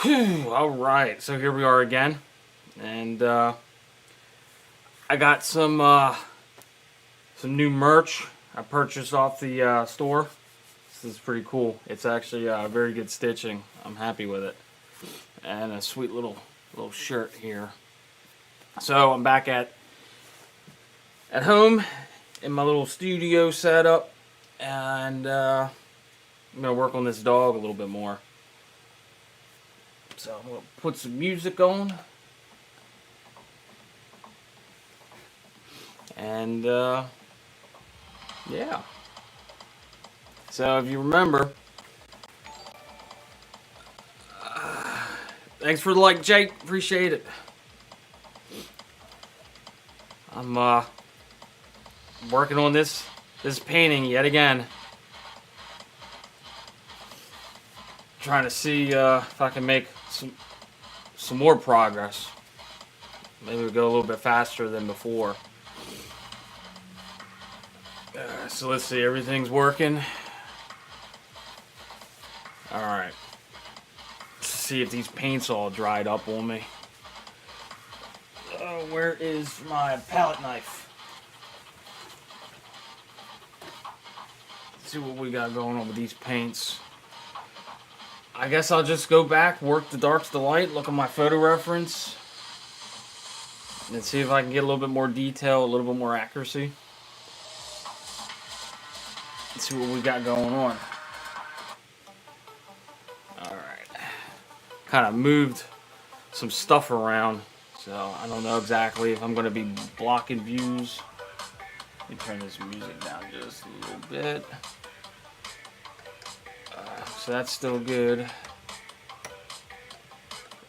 Whew, all right, so here we are again, and I got some new merch I purchased off the store. This is pretty cool. It's actually very good stitching. I'm happy with it, and a sweet little shirt here. So I'm back at home in my little studio setup, and I'm gonna work on this dog a little bit more. So I'm gonna put some music on. And yeah. So if you remember, thanks for the like, Jake. Appreciate it. I'm working on this painting yet again. Trying to see if I can make some more progress. Maybe we'll go a little bit faster than before. So let's see, everything's working. Alright. Let's see if these paints all dried up on me. Where is my palette knife? Let's see what we got going on with these paints. I guess I'll just go back, work the darks to light, look at my photo reference, and see if I can get a little bit more detail, a little bit more accuracy. Let's see what we got going on. Alright. Kind of moved some stuff around, so I don't know exactly if I'm going to be blocking views. Let me turn this music down just a little bit. So that's still good.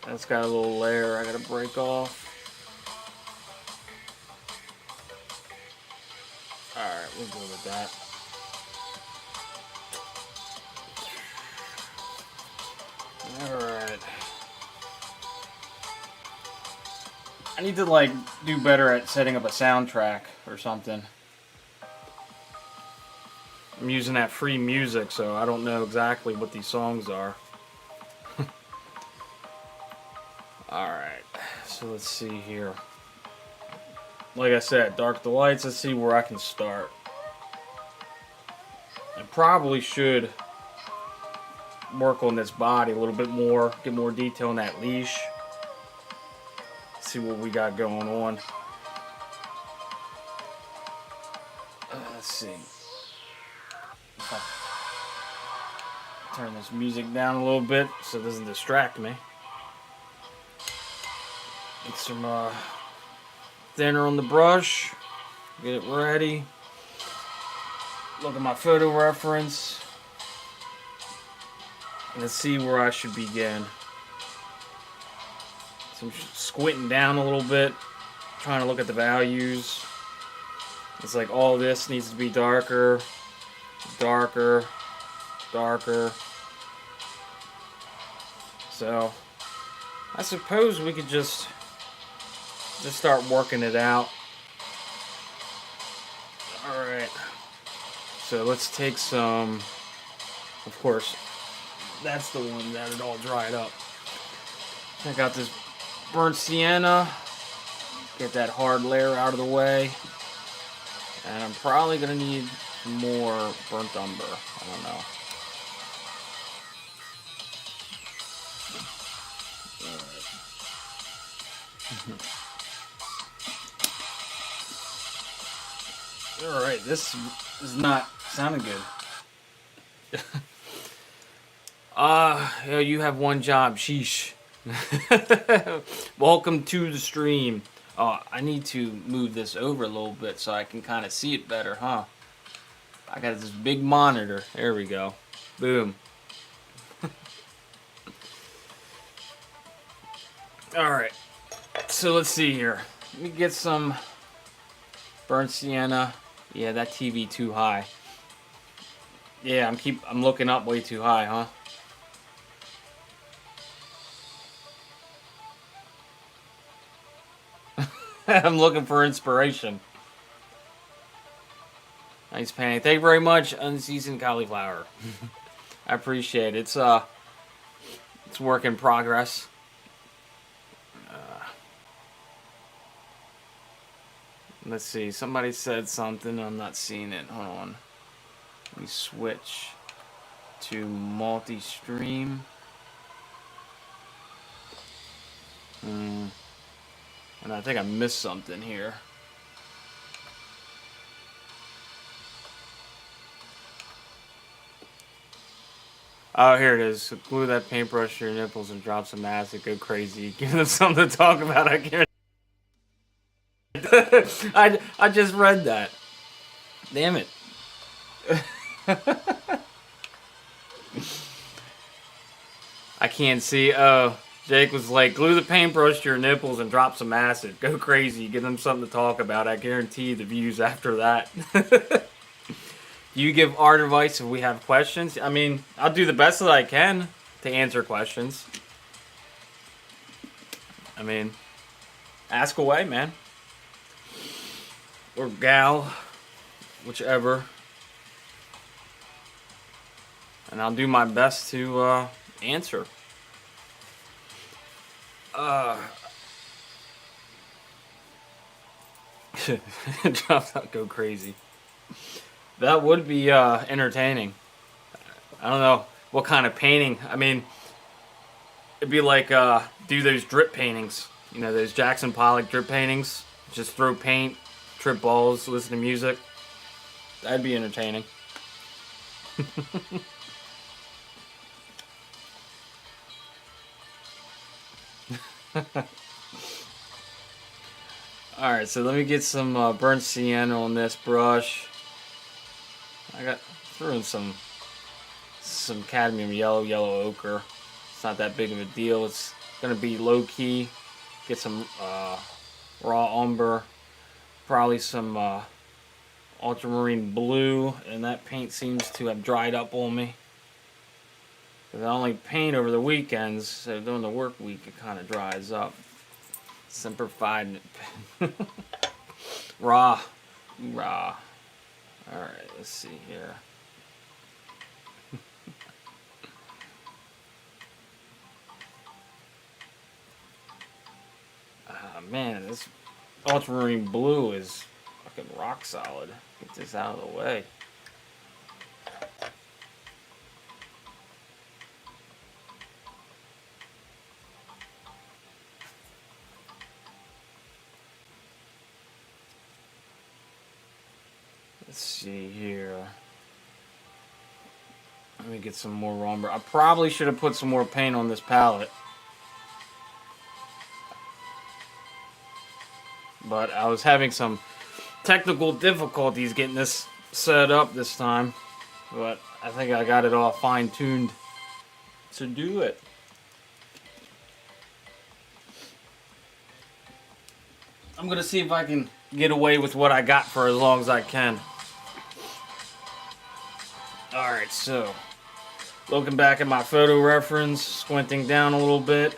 That's got a little layer I gotta break off. Alright, we'll go with that. Alright. I need to do better at setting up a soundtrack or something. I'm using that free music, so I don't know exactly what these songs are. Alright, so let's see here. Like I said, dark the lights, let's see where I can start. I probably should work on this body a little bit more, get more detail on that leash. See what we got going on. Let's see. Turn this music down a little bit so it doesn't distract me. Get some thinner on the brush. Get it ready. Look at my photo reference. Let's see where I should begin. So I'm squinting down a little bit, trying to look at the values. It's like all this needs to be darker, darker, darker. So I suppose we could just start working it out. Alright. So let's take some, of course, that's the one that it all dried up. Check out this burnt sienna. Get that hard layer out of the way. And I'm probably going to need more burnt umber. I don't know. Alright, this is not sounding good. You have one job, sheesh. Welcome to the stream. I need to move this over a little bit so I can kind of see it better, huh? I got this big monitor. There we go. Boom. Alright. So let's see here. Let me get some burnt sienna. Yeah, that TV too high. Yeah, I'm looking up way too high, huh? I'm looking for inspiration. Nice painting. Thank you very much, Unseasoned Cauliflower. I appreciate it. It's It's work in progress. Let's see. Somebody said something. I'm not seeing it. Hold on. We switch to multi-stream. And I think I missed something here. Oh, here it is. Glue that paintbrush to your nipples and drop some acid. Go crazy. Give them something to talk about. I can't. I just read that. Damn it. I can't see. Oh, Jake was like, glue the paintbrush to your nipples and drop some acid. Go crazy. Give them something to talk about. I guarantee the views after that. You give art advice if we have questions? I mean, I'll do the best that I can to answer questions. I mean, ask away, man. Or gal. Whichever. And I'll do my best to answer. Drops out, go crazy. That would be entertaining. I don't know what kind of painting. I mean, it'd be like do those drip paintings. You know, those Jackson Pollock drip paintings. Just throw paint, trip balls, listen to music. That'd be entertaining. Alright, so let me get some burnt sienna on this brush. I got threw in some cadmium yellow ochre. It's not that big of a deal. It's gonna be low key. Get some raw umber, probably some ultramarine blue, and that paint seems to have dried up on me. Because I only paint over the weekends, so during the work week it kind of dries up. Simplified. Raw. Alright, let's see here. Man, this ultramarine blue is fucking rock solid. Get this out of the way. Let's see here. Let me get some more umber. I probably should have put some more paint on this palette. But I was having some technical difficulties getting this set up this time. But I think I got it all fine-tuned to do it. I'm going to see if I can get away with what I got for as long as I can. Alright, so looking back at my photo reference, squinting down a little bit.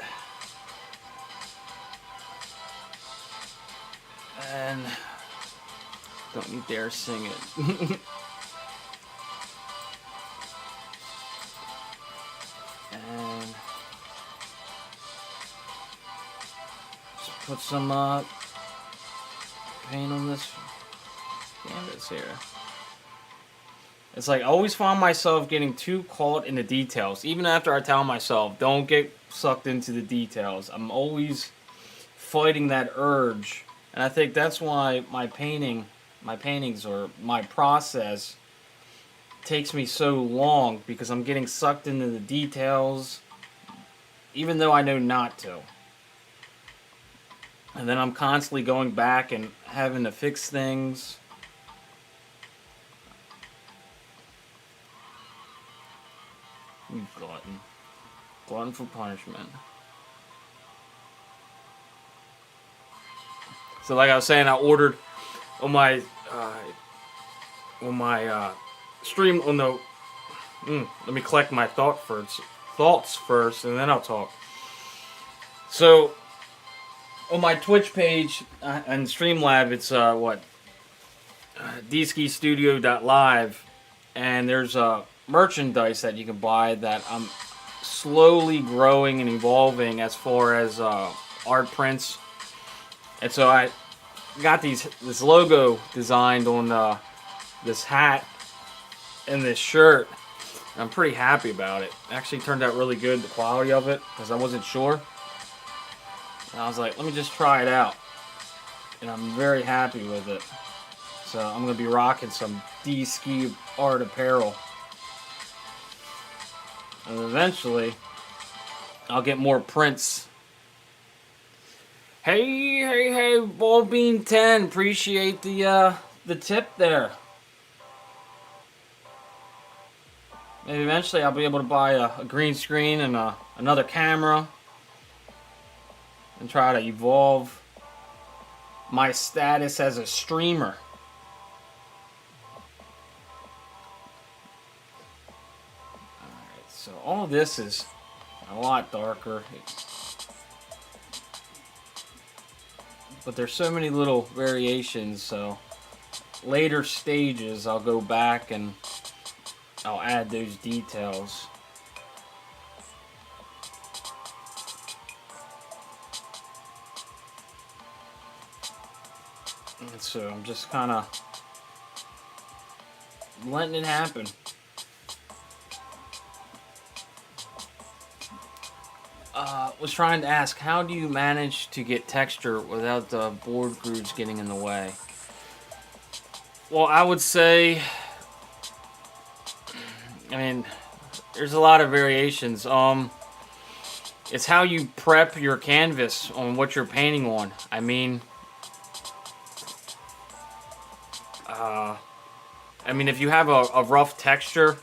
And don't you dare sing it. And just put some paint on this canvas here. It's like I always find myself getting too caught in the details. Even after I tell myself, don't get sucked into the details. I'm always fighting that urge. And I think that's why my paintings or my process takes me so long, because I'm getting sucked into the details even though I know not to. And then I'm constantly going back and having to fix things. You glutton. Glutton for punishment. So like I was saying, I ordered on my stream on the let me collect my thoughts first, and then I'll talk. So on my Twitch page and Streamlab, it's dskistudio.live, and there's merchandise that you can buy that slowly growing and evolving as far as art prints. And so I got this logo designed on this hat and this shirt. I'm pretty happy about it. It actually turned out really good, the quality of it, because I wasn't sure. And I was like, let me just try it out. And I'm very happy with it. So I'm going to be rocking some D-Ski art apparel. And eventually, I'll get more prints. Hey, Ballbean 10, appreciate the tip there. Maybe eventually I'll be able to buy a green screen and another camera and try to evolve my status as a streamer. Alright, so all this is a lot darker. But there's so many little variations, so later stages I'll go back and I'll add those details. And so I'm just kind of letting it happen. Was trying to ask, how do you manage to get texture without the board grooves getting in the way? Well, I would say, I mean, there's a lot of variations. It's how you prep your canvas on what you're painting on. I mean, if you have a rough texture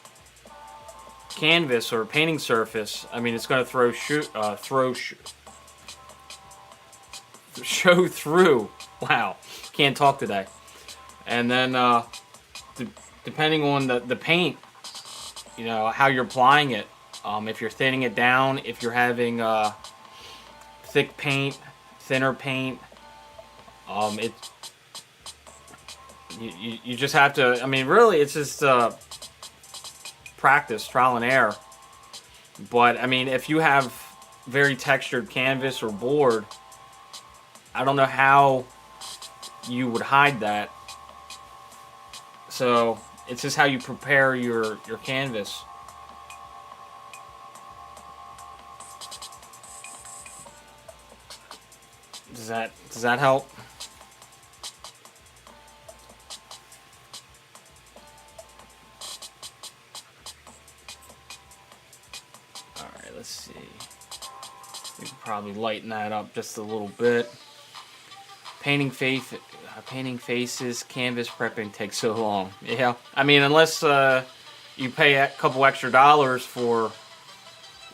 canvas or painting surface, I mean, it's going to show through. Wow, can't talk today. And then, depending on the paint, you know, how you're applying it. If you're thinning it down, if you're having thick paint, thinner paint, you just have to. I mean, really, it's just practice, trial and error. But I mean, if you have very textured canvas or board, I don't know how you would hide that. So it's just how you prepare your canvas. Does that help? Alright, let's see. We can probably lighten that up just a little bit. Painting faces, canvas prepping takes so long. Yeah, I mean, unless you pay a couple extra dollars for,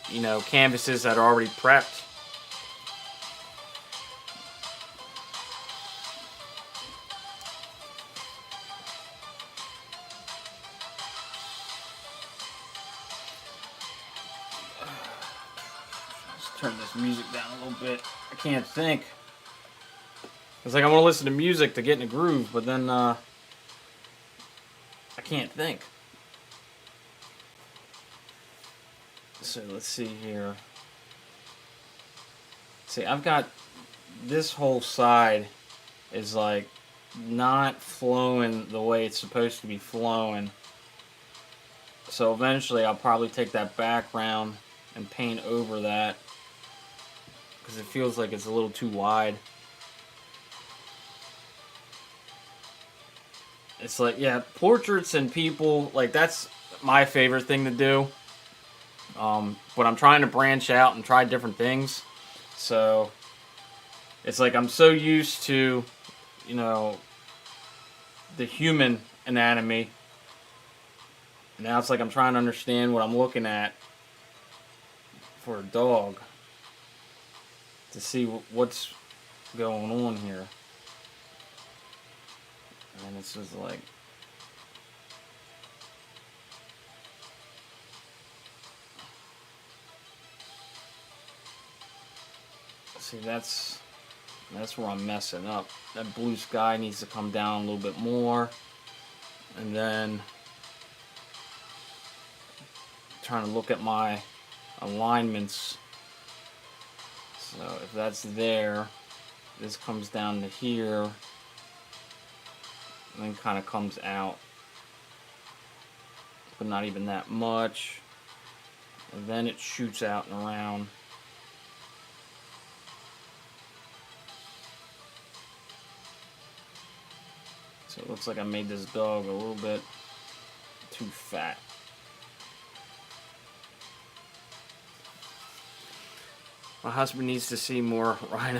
you know, canvases that are already prepped. Let's turn this music down a little bit. I can't think. It's like I want to listen to music to get in a groove, but then I can't think. So let's see here. See, I've got this whole side is like not flowing the way it's supposed to be flowing. So eventually I'll probably take that background and paint over that because it feels like it's a little too wide. It's like, yeah, portraits and people, like, that's my favorite thing to do. But I'm trying to branch out and try different things. So, it's like I'm so used to, you know, the human anatomy. Now it's like I'm trying to understand what I'm looking at for a dog. To see what's going on here. And it's just like, see, that's where I'm messing up. That blue sky needs to come down a little bit more. And then trying to look at my alignments. So if that's there, this comes down to here, and then kind of comes out, but not even that much. And then it shoots out and around. So it looks like I made this dog a little bit too fat. My husband needs to see more rhino.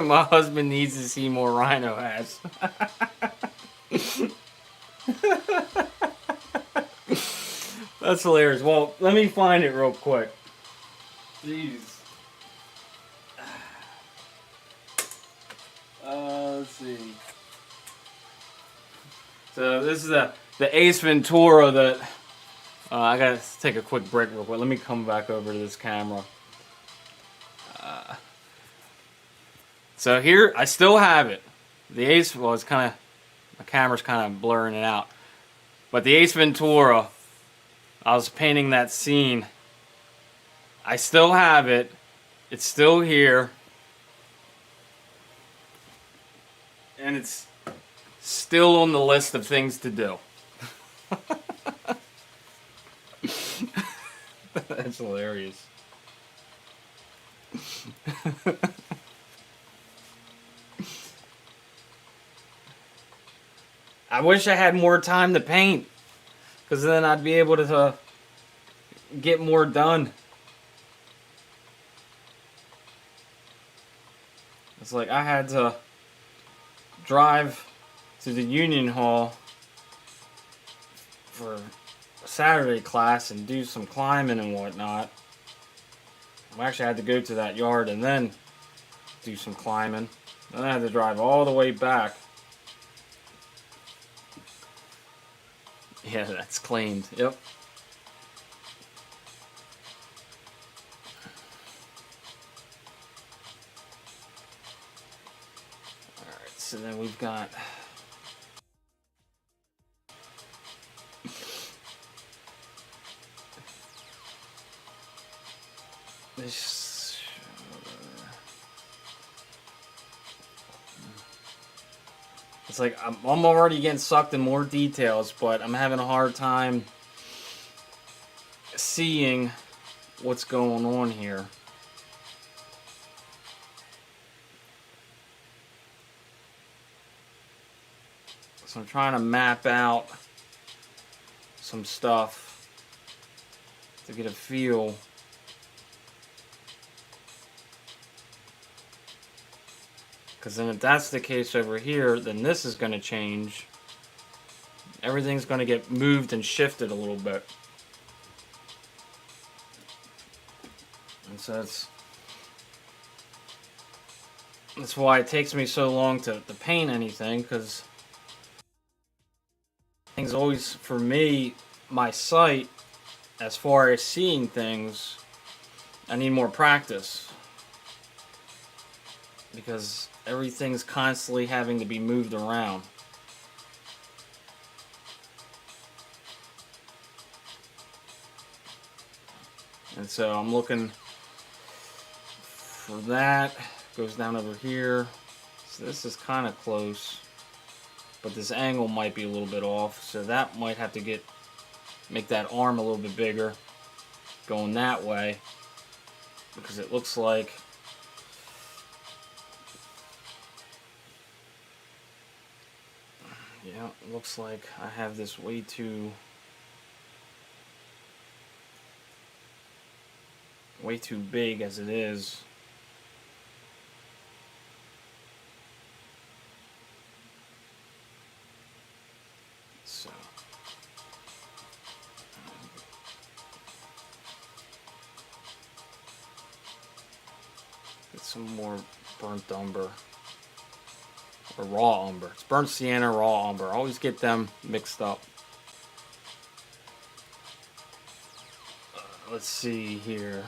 My husband needs to see more rhino ass. That's hilarious. Well, let me find it real quick. Jeez. Let's see. So this is the Ace Ventura that I gotta take a quick break real quick. Let me come back over to this camera. So here I still have it. The Ace, well, it's kind of, my camera's kind of blurring it out. But the Ace Ventura, I was painting that scene. I still have it. It's still here. And it's still on the list of things to do. That's hilarious. I wish I had more time to paint, because then I'd be able to get more done. It's like I had to drive to the Union Hall for a Saturday class and do some climbing and whatnot. I actually had to go to that yard and then do some climbing. Then I had to drive all the way back. Yeah, that's claimed. Yep. Alright, so then we've got this. It's like I'm already getting sucked in more details, but I'm having a hard time seeing what's going on here. So I'm trying to map out some stuff to get a feel. Because then if that's the case over here, then this is going to change. Everything's going to get moved and shifted a little bit. And so that's why it takes me so long to paint anything, because things always, for me, my sight, as far as seeing things, I need more practice. Because everything's constantly having to be moved around. And so I'm looking for that. Goes down over here. So this is kind of close. But this angle might be a little bit off. So that might have to make that arm a little bit bigger. Going that way. Because it looks like yeah, it looks like I have this way too big as it is. So get some more burnt umber. Or raw umber. It's burnt sienna, raw umber. I always get them mixed up. Let's see here.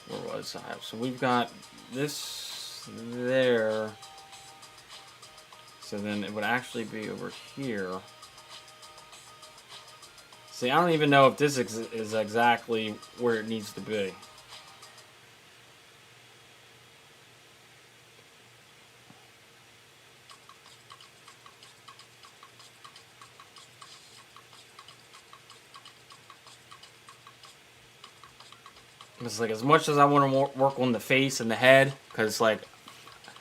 Where was I? So we've got this there. So then it would actually be over here. See, I don't even know if this is exactly where it needs to be. It's like as much as I want to work on the face and the head, because like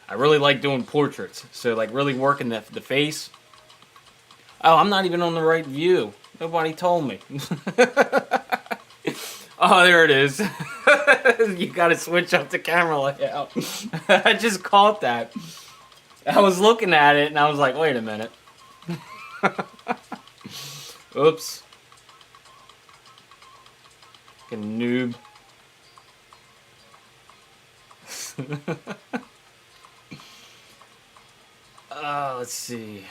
I really like doing portraits. So like really working the face. Oh, I'm not even on the right view. Nobody told me. Oh, there it is. You gotta switch up the camera layout. I just caught that. I was looking at it and I was like, wait a minute. Oops. Fucking noob. Let's see.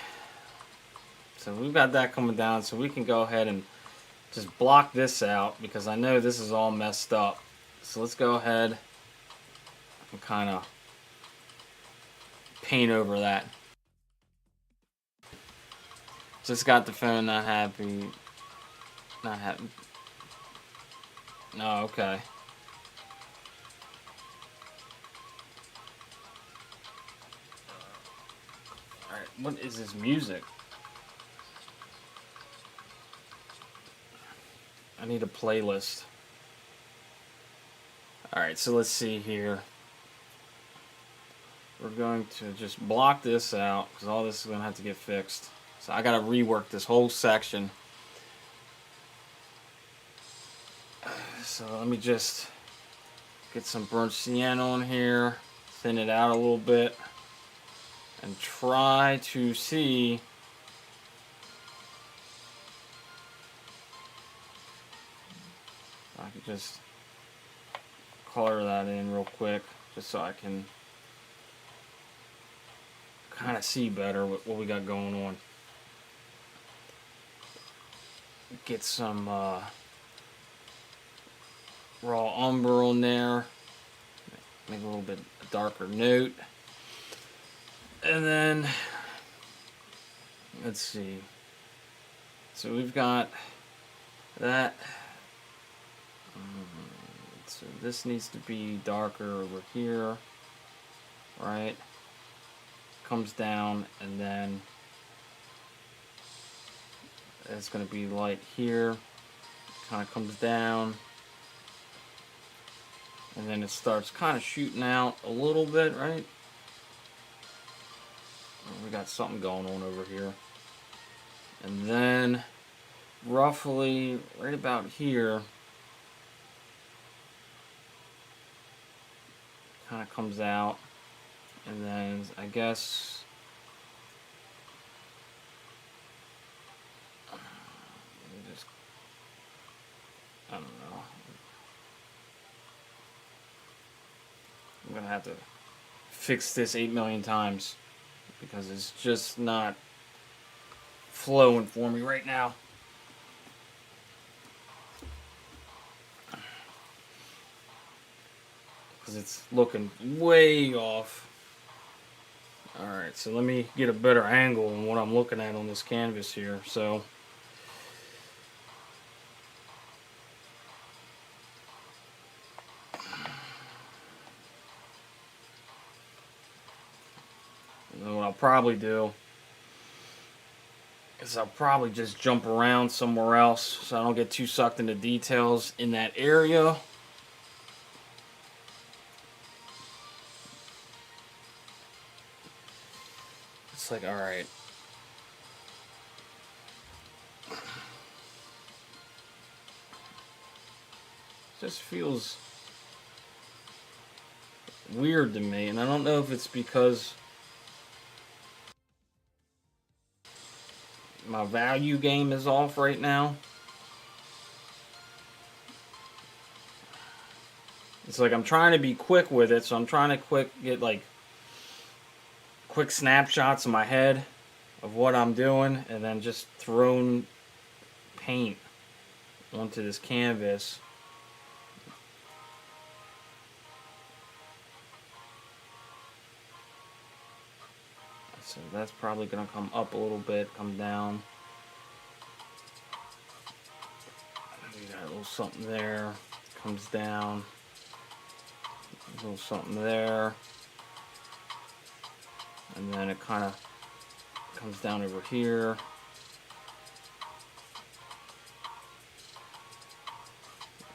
So we've got that coming down, so we can go ahead and just block this out because I know this is all messed up. So let's go ahead and kind of paint over that. Just got the phone not happy. Not happy. No, okay. Alright, what is this music? I need a playlist. Alright, so let's see here. We're going to just block this out because all this is going to have to get fixed. So I got to rework this whole section. So let me just get some burnt sienna on here, thin it out a little bit, and try to see if I can just color that in real quick, just so I can kind of see better what we got going on. Get some raw umber on there, make a little bit darker note, and then let's see. So we've got that. So this needs to be darker over here, right? Comes down, and then it's going to be light here. Kind of comes down, and then it starts kind of shooting out a little bit, right? We got something going on over here, and then roughly right about here, kind of comes out, and then I guess just, I don't know. I'm gonna have to fix this 8 million times because it's just not flowing for me right now. Because it's looking way off. Alright, so let me get a better angle on what I'm looking at on this canvas here. So and then what I'll probably do is I'll probably just jump around somewhere else so I don't get too sucked into details in that area. It's like, alright. Just feels weird to me, and I don't know if it's because my value game is off right now. It's like I'm trying to be quick with it, so I'm trying to get like quick snapshots in my head of what I'm doing, and then just throwing paint onto this canvas. So that's probably going to come up a little bit, come down. little something there, comes down, a little something there, and then it kind of comes down over here.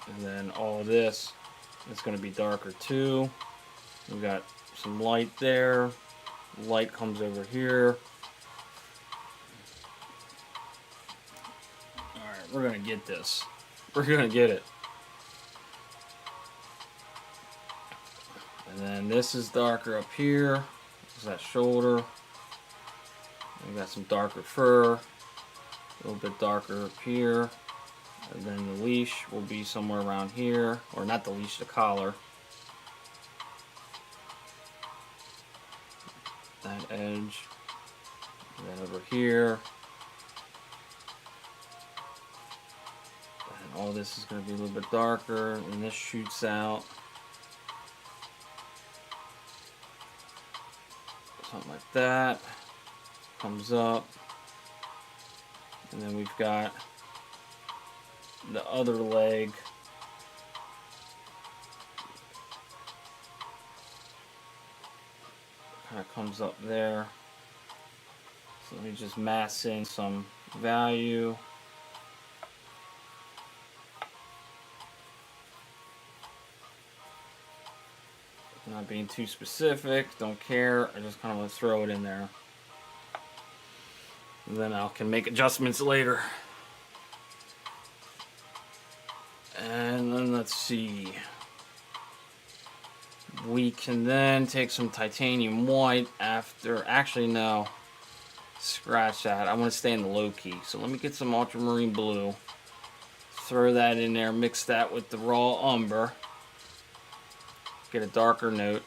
And then all of this is going to be darker too. We've got some light there. Light comes over here. Alright, we're going to get this. We're going to get it. And then this is darker up here. This is that shoulder. We got some darker fur. A little bit darker up here. And then the leash will be somewhere around here. Or not the leash, the collar. That edge. And then over here. And all this is going to be a little bit darker. And this shoots out. Something like that. Comes up. And then we've got the other leg. Kind of comes up there. So let me just mass in some value. Not being too specific, don't care. I just kind of want to throw it in there. And then I can make adjustments later. And then let's see. We can then take some titanium white after. Actually, no. Scratch that. I want to stay in the low key. So let me get some ultramarine blue. Throw that in there. Mix that with the raw umber. Get a darker note.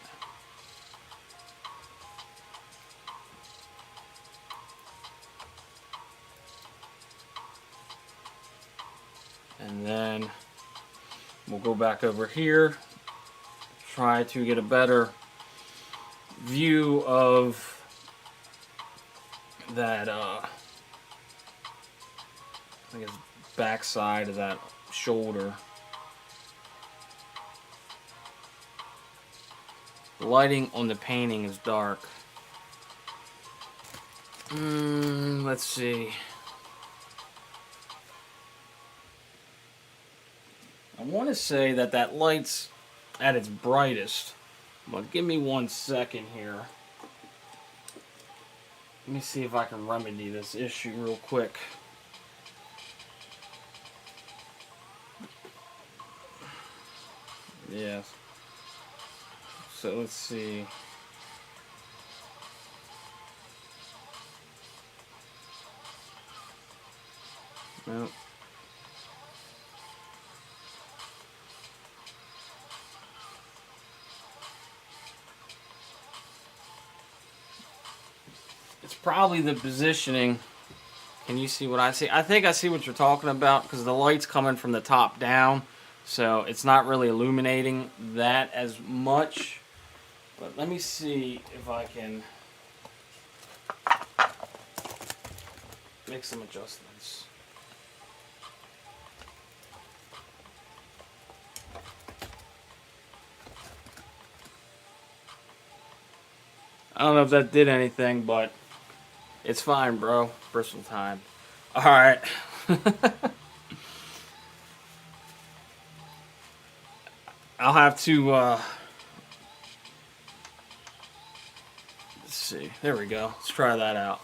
And then we'll go back over here. Try to get a better view of that, I think it's back side of that shoulder. The lighting on the painting is dark. Let's see. I want to say that that light's at its brightest. But give me 1 second here. Let me see if I can remedy this issue real quick. Yes. So let's see. Nope. It's probably the positioning. Can you see what I see? I think I see what you're talking about because the light's coming from the top down. So it's not really illuminating that as much. But let me see if I can make some adjustments. I don't know if that did anything, but it's fine, bro. Bristol time. Alright. I'll have to, let's see. There we go. Let's try that out.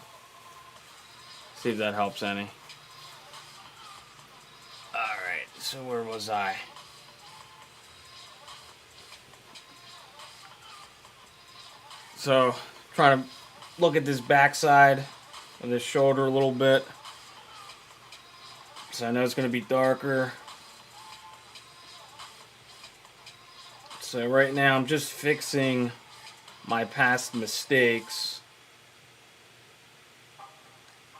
See if that helps any. Alright, so where was I? So, trying to look at this backside of this shoulder a little bit. So I know it's going to be darker. So right now I'm just fixing my past mistakes.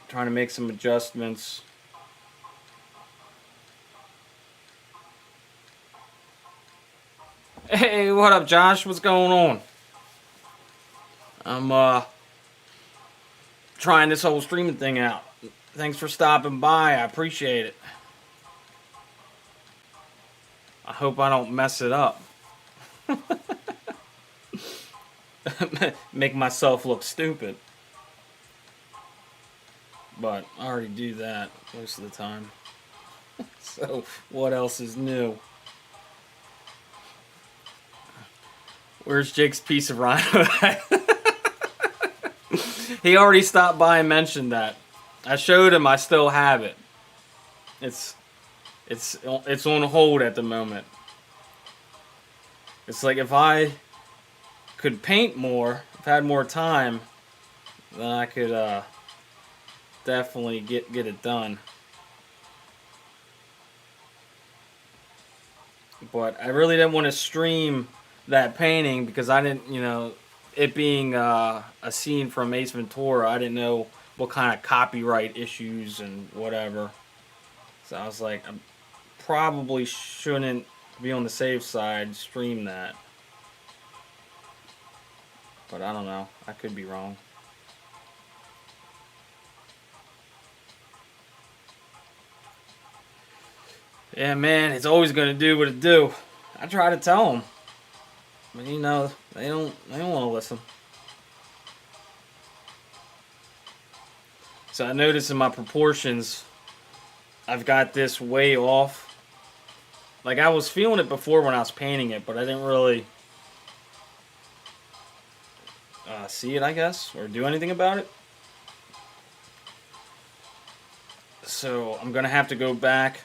Trying to make some adjustments. Hey, what up, Josh? What's going on? I'm trying this whole streaming thing out. Thanks for stopping by. I appreciate it. I hope I don't mess it up. Make myself look stupid. But I already do that most of the time. So what else is new? Where's Jake's piece of rhino? He already stopped by and mentioned that. I showed him I still have it. It's it's on hold at the moment. It's like if I could paint more, if I had more time, then I could definitely get it done. But I really didn't want to stream that painting because I didn't, it being a scene from Ace Ventura, I didn't know what kind of copyright issues and whatever. So I was like, I probably shouldn't be on the safe side, stream that. But I don't know. I could be wrong. Yeah, man, it's always gonna do what it do. I try to tell them, but they don't want to listen. So I noticed in my proportions, I've got this way off. Like I was feeling it before when I was painting it, but I didn't really see it, I guess, or do anything about it. So I'm gonna have to go back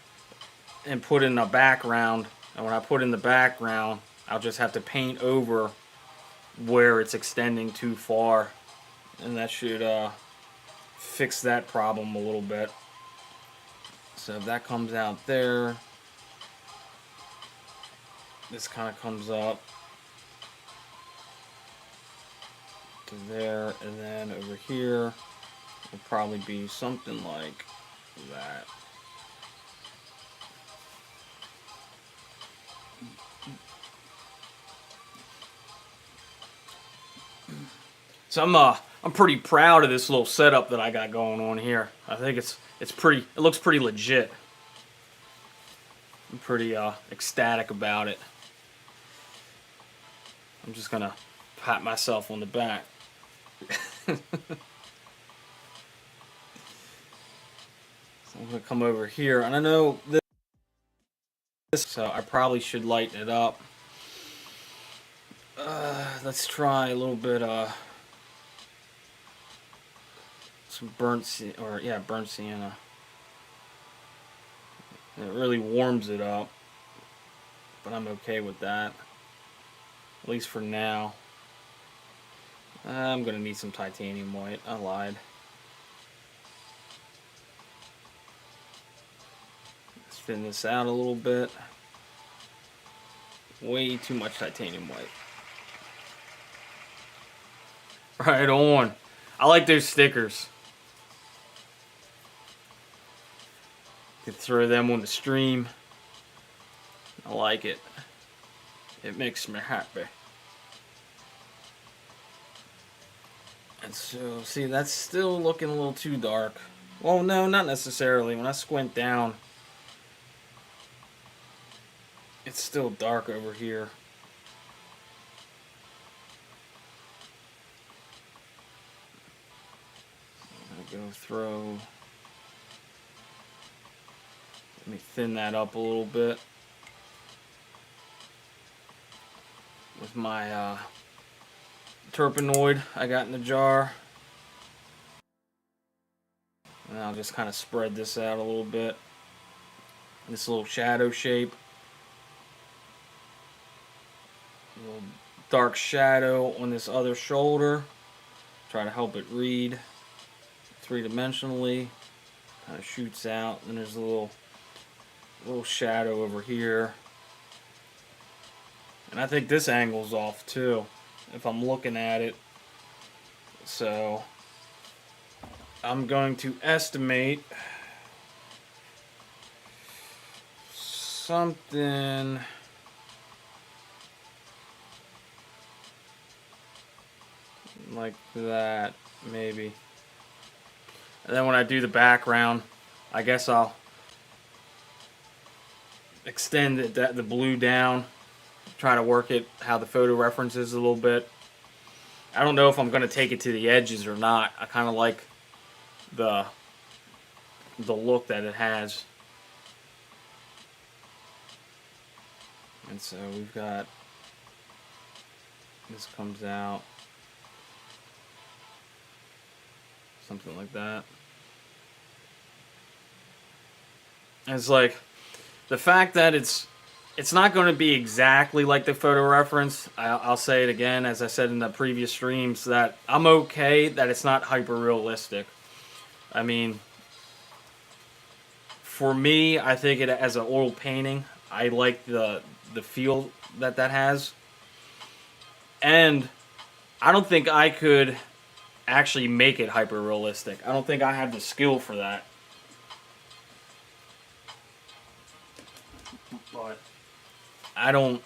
and put in a background. And when I put in the background, I'll just have to paint over where it's extending too far, and that should fix that problem a little bit. So if that comes out there, this kind of comes up to there, and then over here will probably be something like that. So I'm pretty proud of this little setup that I got going on here. I think it looks pretty legit. I'm pretty ecstatic about it. I'm just gonna pat myself on the back. So I'm gonna come over here, and I know this, so I probably should lighten it up. Let's try a little bit some burnt sienna. It really warms it up, but I'm okay with that, at least for now. I'm gonna need some titanium white. I lied. Let's thin this out a little bit. Way too much titanium white. Right on. I like those stickers. You can throw them on the stream. I like it. It makes me happy. And so, see, that's still looking a little too dark. Well, no, not necessarily. When I squint down, it's still dark over here. I'm gonna go throw. Let me thin that up a little bit with my Turpenoid I got in the jar. And I'll just kind of spread this out a little bit. This little shadow shape. A little dark shadow on this other shoulder. Try to help it read three-dimensionally. Kind of shoots out. And there's a little shadow over here. And I think this angle's off too, if I'm looking at it. So I'm going to estimate something like that, maybe. And then when I do the background, I guess I'll extend the blue down, try to work it how the photo reference is a little bit. I don't know if I'm going to take it to the edges or not. I kind of like the look that it has. And so we've got, this comes out something like that. And it's like the fact that it's not going to be exactly like the photo reference. I'll say it again, as I said in the previous streams, that I'm okay that it's not hyper realistic. I mean, for me, I think it as an oil painting, I like the feel that has. And I don't think I could actually make it hyper realistic. I don't think I have the skill for that. But I don't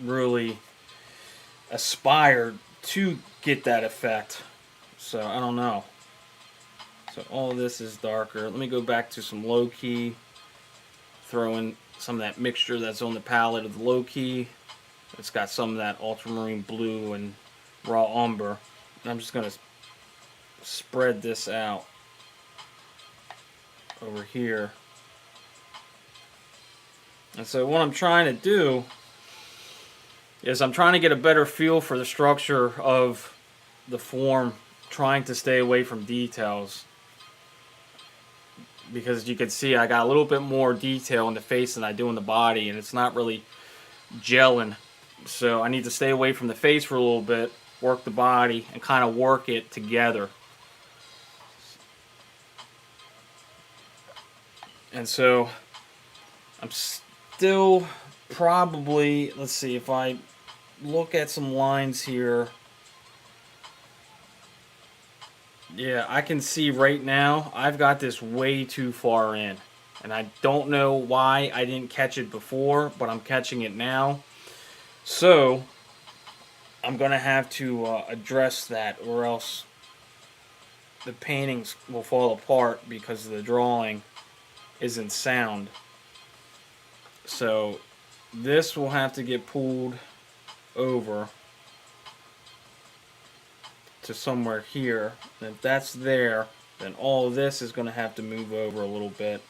really aspire to get that effect. So I don't know. So all this is darker. Let me go back to some low key. Throw in some of that mixture that's on the palette of the low key. It's got some of that ultramarine blue and raw umber. And I'm just going to spread this out over here. And so what I'm trying to do is I'm trying to get a better feel for the structure of the form, trying to stay away from details. Because you can see I got a little bit more detail in the face than I do in the body, and it's not really gelling. So I need to stay away from the face for a little bit, work the body, and kind of work it together. And so I'm still probably, let's see, if I look at some lines here, yeah, I can see right now I've got this way too far in. And I don't know why I didn't catch it before, but I'm catching it now. So I'm going to have to address that, or else the paintings will fall apart because the drawing isn't sound. So this will have to get pulled over to somewhere here. And if that's there, then all of this is going to have to move over a little bit.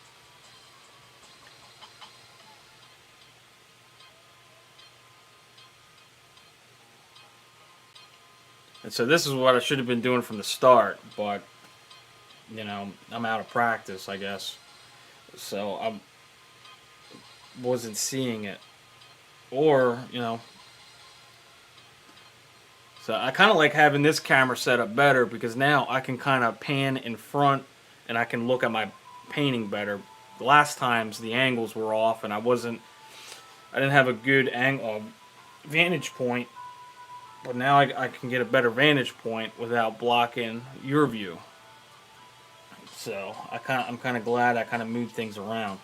And so this is what I should have been doing from the start, but you know, I'm out of practice, I guess. So I wasn't seeing it. Or, you know, so I kind of like having this camera set up better, because now I can kind of pan in front and I can look at my painting better. The last times the angles were off and I didn't have a good vantage point, but now I can get a better vantage point without blocking your view. So I'm kind of glad I kind of moved things around.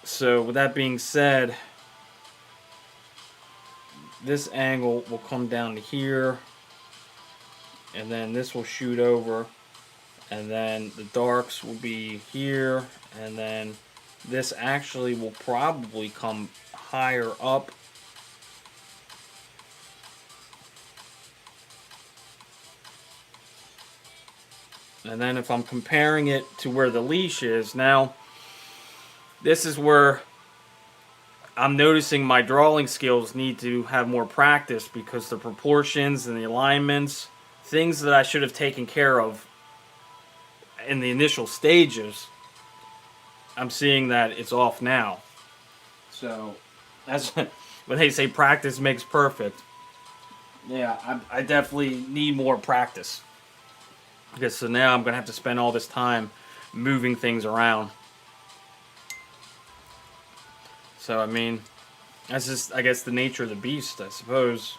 So with that being said, this angle will come down to here, and then this will shoot over, and then the darks will be here, and then this actually will probably come higher up. And then if I'm comparing it to where the leash is, now this is where I'm noticing my drawing skills need to have more practice, because the proportions and the alignments, things that I should have taken care of in the initial stages, I'm seeing that it's off now. So that's when they say practice makes perfect. Yeah, I definitely need more practice. Because so now I'm going to have to spend all this time moving things around. So, I mean, that's just, I guess, the nature of the beast, I suppose.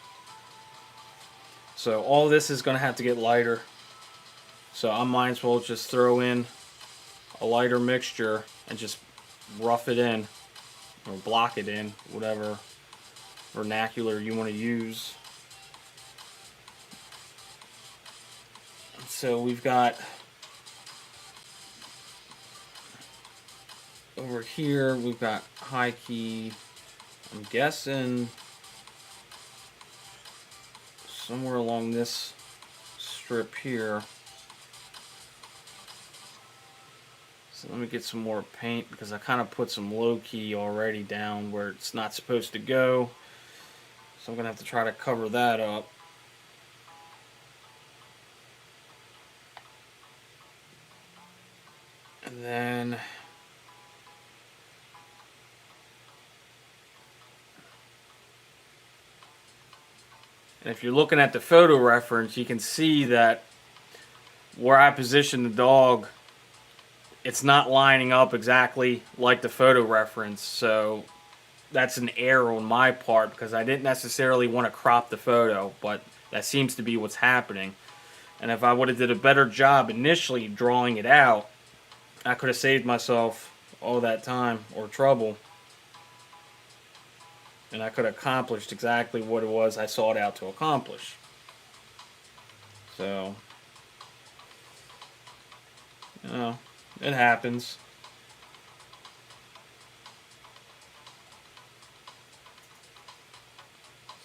So, all this is going to have to get lighter. So, I might as well just throw in a lighter mixture and just rough it in. Or block it in, whatever vernacular you want to use. So, we've got over here we've got high key. I'm guessing somewhere along this strip here. So let me get some more paint because I kind of put some low key already down where it's not supposed to go. So I'm going to have to try to cover that up. And then if you're looking at the photo reference, you can see that where I positioned the dog, it's not lining up exactly like the photo reference. So that's an error on my part because I didn't necessarily want to crop the photo, but that seems to be what's happening. And if I would have did a better job initially drawing it out, I could have saved myself all that time or trouble. And I could have accomplished exactly what it was I sought out to accomplish. So, you know, it happens.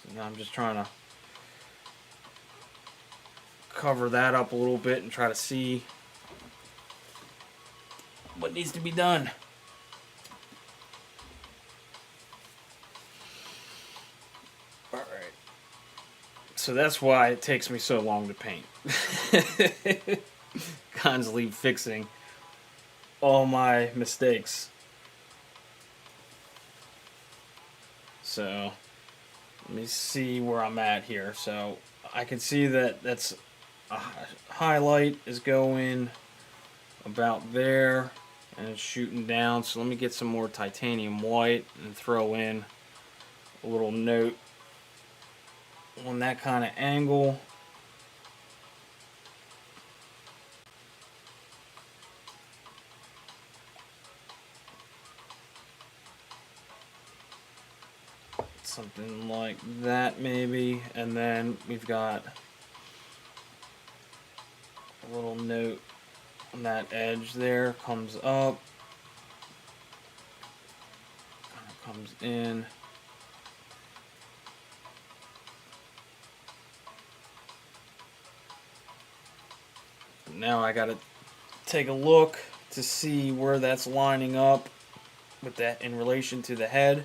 So now I'm just trying to cover that up a little bit and try to see what needs to be done. Alright. So that's why it takes me so long to paint. Constantly fixing all my mistakes. So let me see where I'm at here. So I can see that that's a highlight is going about there and it's shooting down. So let me get some more titanium white and throw in a little note on that kind of angle. Something like that maybe, and then we've got a little note on that edge there, comes up, kind of comes in. Now I gotta take a look to see where that's lining up with that in relation to the head.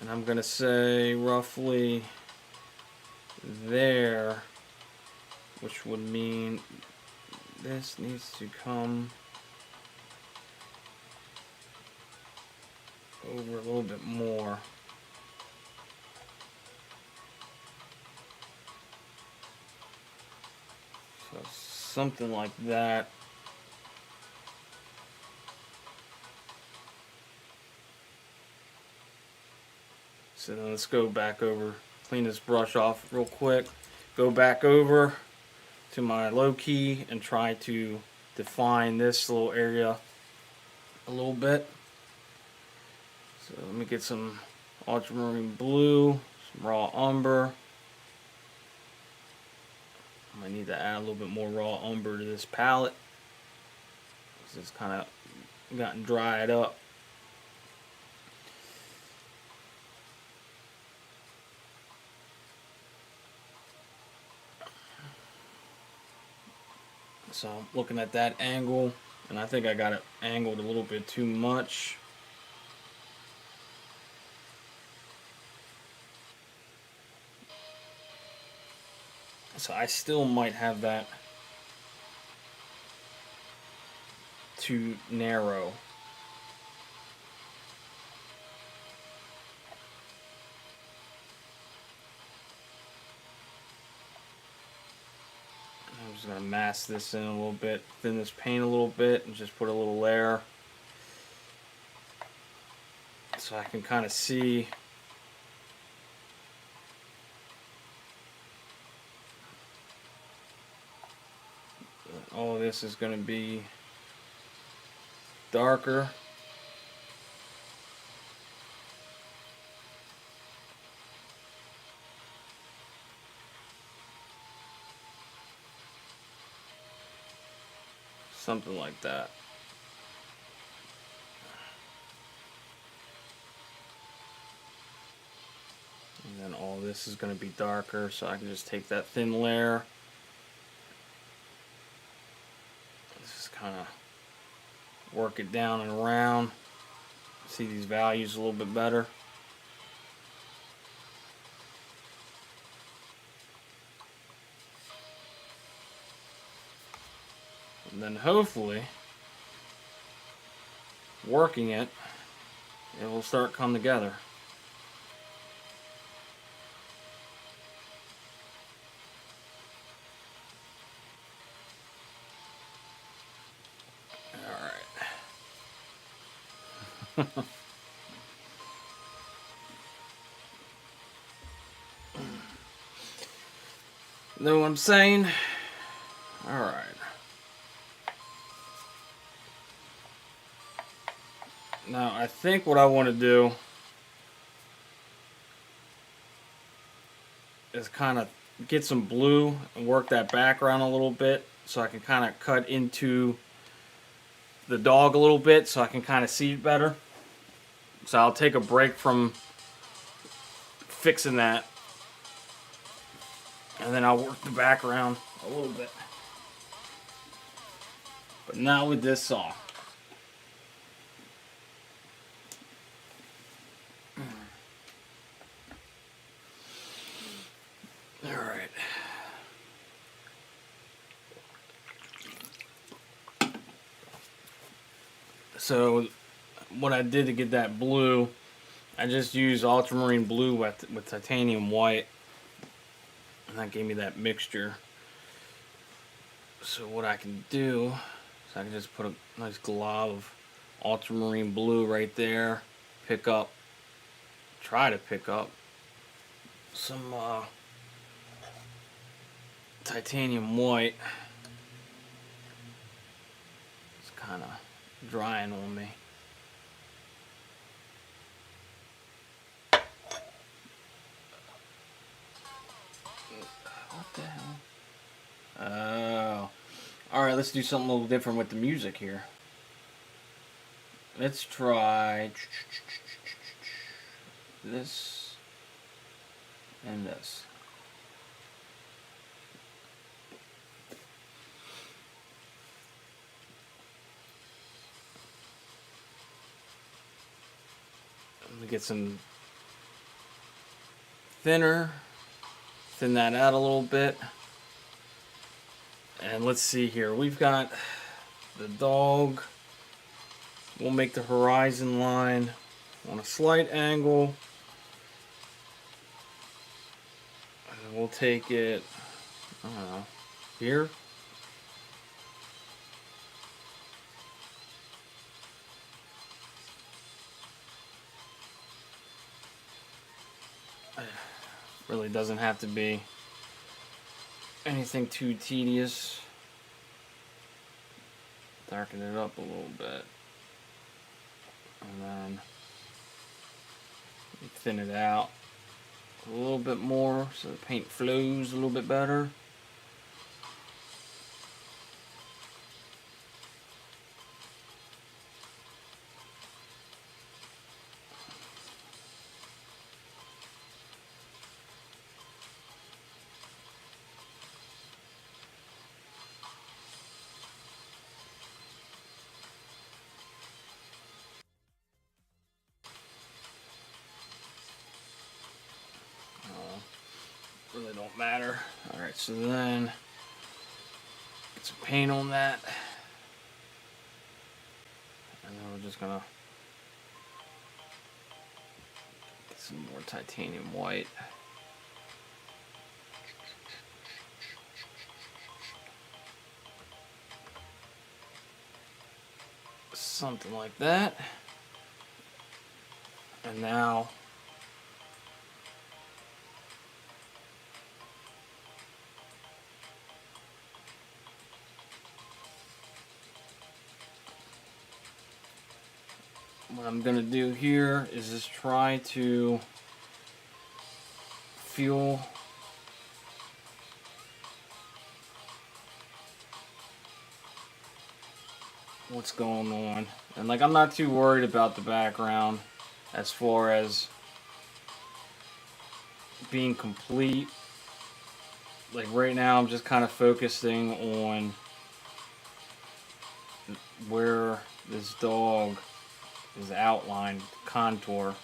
And I'm gonna say roughly there, which would mean this needs to come over a little bit more. So something like that. So then let's go back over, clean this brush off real quick, go back over to my low key and try to define this little area a little bit. So let me get some ultramarine blue, some raw umber. I might need to add a little bit more raw umber to this palette because it's kind of gotten dried up. So I'm looking at that angle, and I think I got it angled a little bit too much. So I still might have that too narrow. I'm just going to mask this in a little bit, thin this paint a little bit, and just put a little layer so I can kind of see that all of this is going to be darker. Something like that. this is going to be darker, so I can just take that thin layer. Just kind of work it down and around. See these values a little bit better. And then hopefully, working it, it will start come together. Alright. Know what I'm saying? Alright. Now, I think what I want to do is kind of get some blue and work that background a little bit so I can kind of cut into the dog a little bit so I can kind of see it better. So I'll take a break from fixing that, and then I'll work the background a little bit. But not with this saw. Alright. So what I did to get that blue, I just used ultramarine blue with titanium white, and that gave me that mixture. So what I can do is I can just put a nice glob of ultramarine blue right there, try to pick up some titanium white. It's kind of drying on me. What the hell? Oh. Alright, let's do something a little different with the music here. Let's try this and this. Let me get some thinner. Thin that out a little bit. And let's see here. We've got the dog. We'll make the horizon line on a slight angle. And we'll take it, I don't know, here. Really doesn't have to be anything too tedious. Darken it up a little bit. And then thin it out a little bit more so the paint flows a little bit better. Really don't matter. Alright, so then get some paint on that. And then we're just gonna get some more titanium white. Something like that. And now what I'm gonna do here is just try to feel what's going on. And like, I'm not too worried about the background as far as being complete. Like right now, I'm just kind of focusing on where this dog is outlined, contour.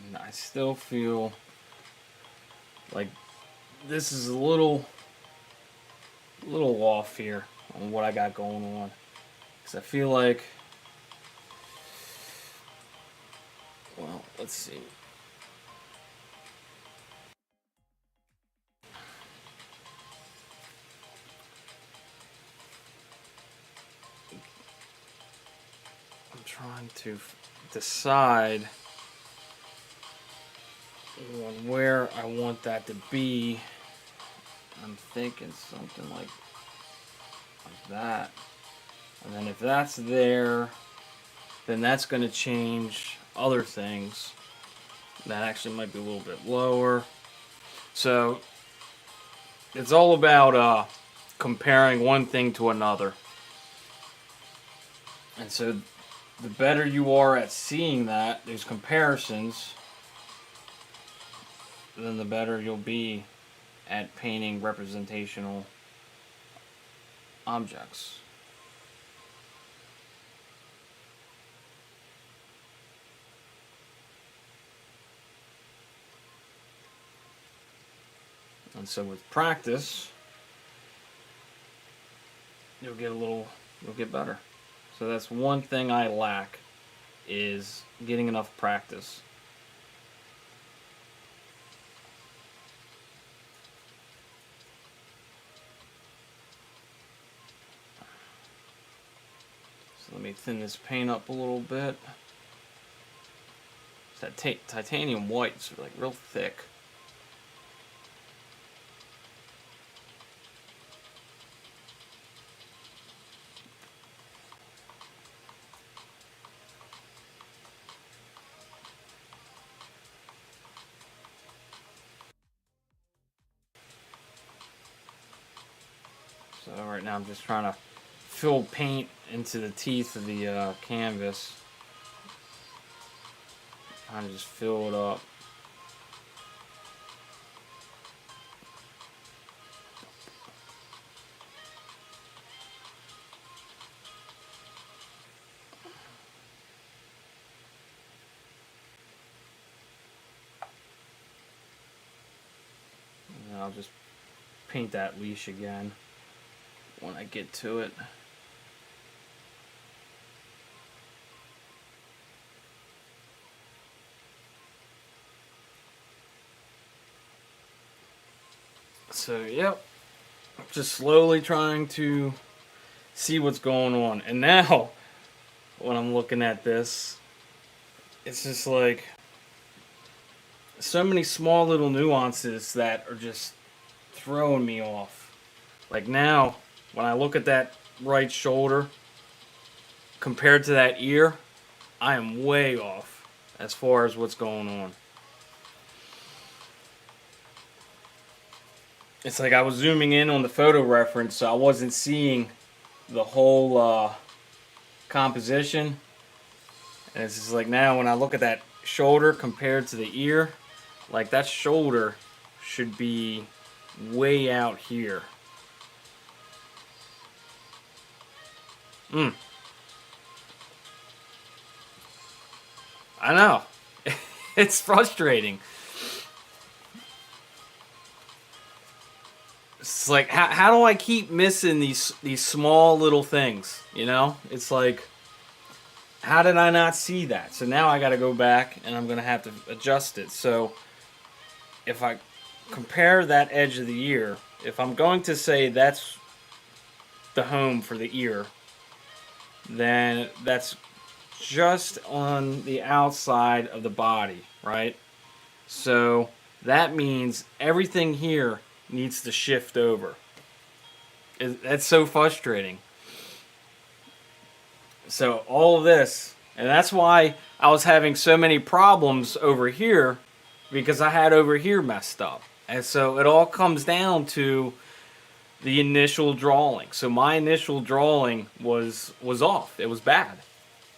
And I still feel like this is a little off here on what I got going on. Because I feel like, well, let's see. I'm trying to decide on where I want that to be. I'm thinking something like that. And then if that's there, then that's going to change other things. That actually might be a little bit lower. So it's all about comparing one thing to another. And so the better you are at seeing that, these comparisons, then the better you'll be at painting representational objects. And so with practice, you'll get better. So that's one thing I lack, is getting enough practice. So let me thin this paint up a little bit. That titanium white's like real thick. So right now I'm just trying to fill paint into the teeth of the canvas. Trying to just fill it up. And I'll just paint that leash again when I get to it. So, yep, just slowly trying to see what's going on. And now, when I'm looking at this, it's just like so many small little nuances that are just throwing me off. Like now, when I look at that right shoulder compared to that ear, I am way off as far as what's going on. It's like I was zooming in on the photo reference, so I wasn't seeing the whole composition. And it's just like now when I look at that shoulder compared to the ear, like that shoulder should be way out here. I know. It's frustrating. It's like how do I keep missing these small little things, you know? It's like, how did I not see that? So now I got to go back and I'm going to have to adjust it. So if I compare that edge of the ear, if I'm going to say that's the home for the ear, then that's just on the outside of the body, right? So that means everything here needs to shift over. That's so frustrating. So all of this, and that's why I was having so many problems over here, because I had over here messed up. And so it all comes down to the initial drawing. So my initial drawing was off. It was bad.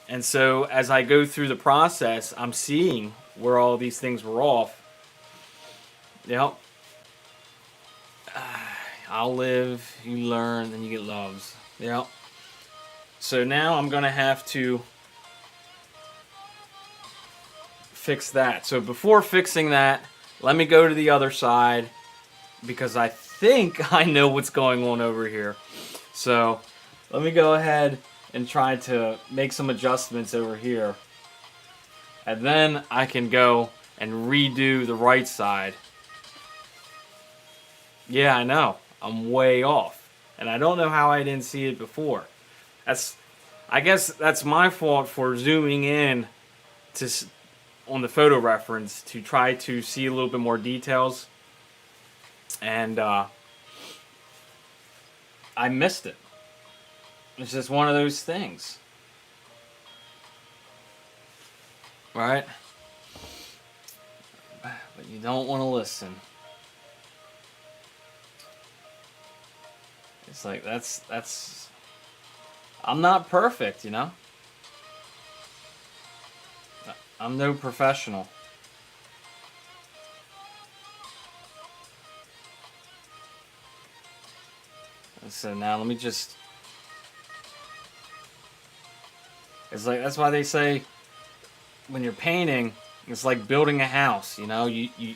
And so as I go through the process, I'm seeing where all these things were off. Yep. I'll live, you learn, then you get loves. Yep. So now I'm going to have to fix that. So before fixing that, let me go to the other side because I think I know what's going on over here. So let me go ahead and try to make some adjustments over here. And then I can go and redo the right side. Yeah, I know. I'm way off. And I don't know how I didn't see it before. I guess that's my fault for zooming in on the photo reference to try to see a little bit more details. And I missed it. It's just one of those things. Right? But you don't want to listen. It's like, that's... I'm not perfect, you know? I'm no professional. So now let me just... It's like, that's why they say when you're painting, it's like building a house, you know? You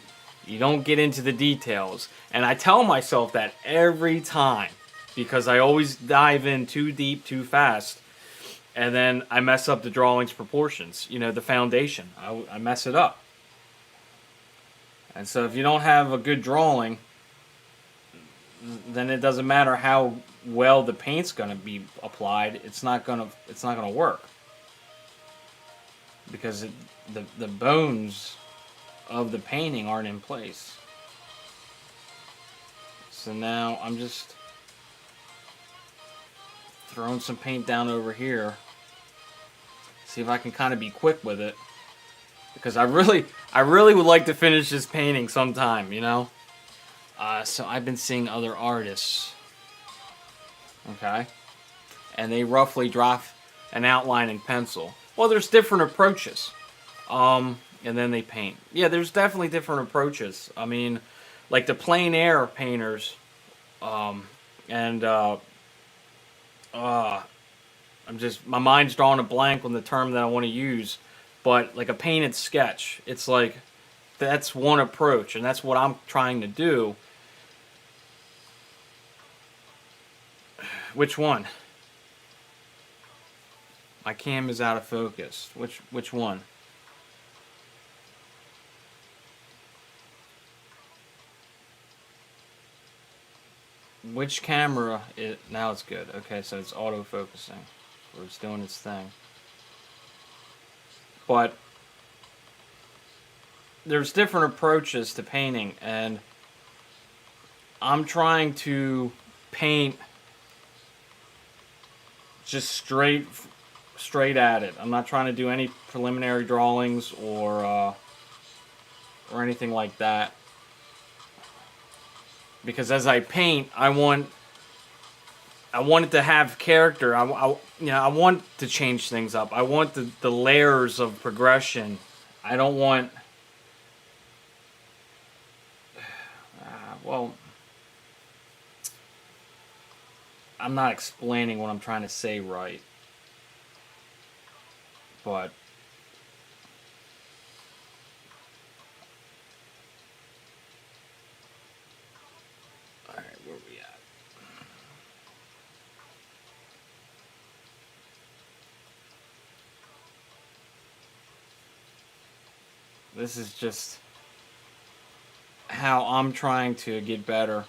don't get into the details. And I tell myself that every time because I always dive in too deep, too fast. And then I mess up the drawing's proportions, you know, the foundation. I mess it up. And so if you don't have a good drawing, then it doesn't matter how well the paint's going to be applied. It's not going to work. Because the bones of the painting aren't in place. So now I'm just throwing some paint down over here. See if I can kind of be quick with it. Because I really would like to finish this painting sometime, you know? So I've been seeing other artists. Okay? And they roughly draw an outline in pencil. Well, there's different approaches. And then they paint. Yeah, there's definitely different approaches. I mean, like the plein air painters, my mind's drawing a blank on the term that I want to use, but like a painted sketch, it's like, that's one approach, and that's what I'm trying to do. Which one? My cam is out of focus. Which one? Which camera? Now it's good. Okay, so it's auto-focusing. Or it's doing its thing. But there's different approaches to painting, and I'm trying to paint just straight at it. I'm not trying to do any preliminary drawings or anything like that. Because as I paint, I want it to have character. I want to change things up. I want the layers of progression. I don't want... well, I'm not explaining what I'm trying to say right. But... alright, where are we at? This is just how I'm trying to get better.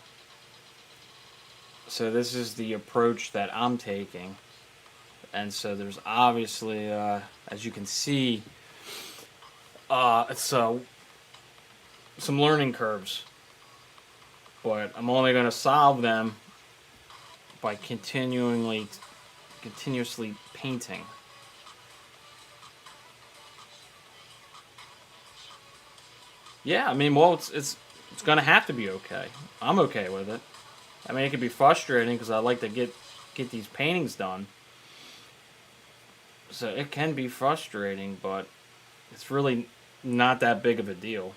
So this is the approach that I'm taking. And so there's obviously, as you can see, it's some learning curves. But I'm only going to solve them by continuously painting. Yeah, I mean, well, it's going to have to be okay. I'm okay with it. I mean, it can be frustrating because I like to get these paintings done. So it can be frustrating, but it's really not that big of a deal.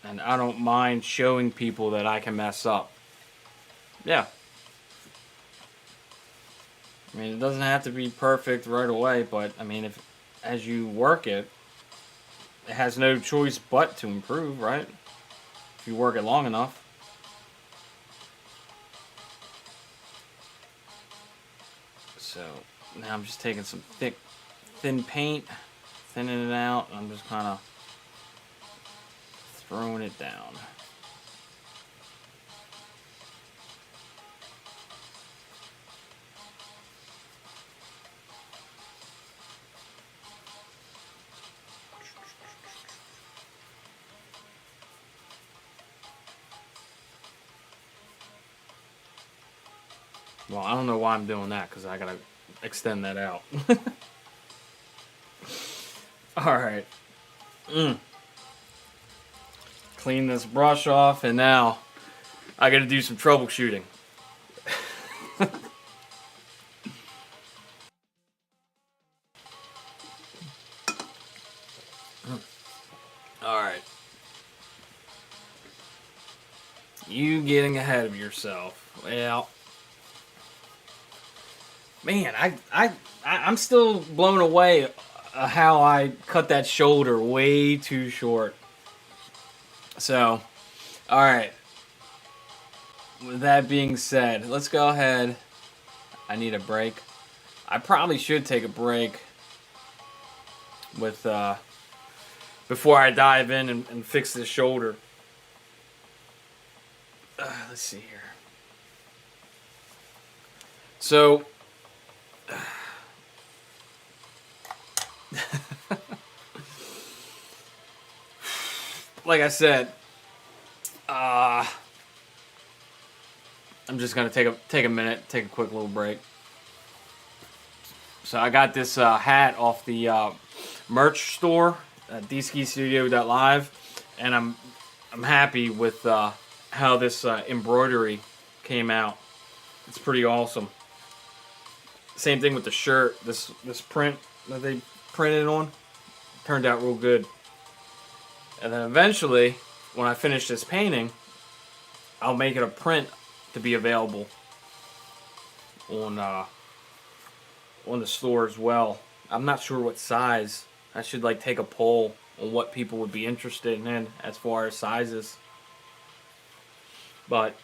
And I don't mind showing people that I can mess up. Yeah. I mean, it doesn't have to be perfect right away, but I mean, if as you work it, it has no choice but to improve, right? If you work it long enough. So now I'm just taking some thin paint, thinning it out, and I'm just kind of throwing it down. Well, I don't know why I'm doing that because I gotta extend that out. All right. Clean this brush off, and now I gotta do some troubleshooting. All right. You getting ahead of yourself. Well, man, I'm still blown away how I cut that shoulder way too short. So, all right. With that being said, let's go ahead. I need a break. I probably should take a break with before I dive in and fix this shoulder. Let's see here. So, like I said, I'm just gonna take a minute, take a quick little break. So I got this hat off the merch store at dskistudio.live, and I'm happy with how this embroidery came out. It's pretty awesome. Same thing with the shirt. This print that they printed on turned out real good. And then eventually, when I finish this painting, I'll make it a print to be available on the store as well. I'm not sure what size. I should like take a poll on what people would be interested in as far as sizes. But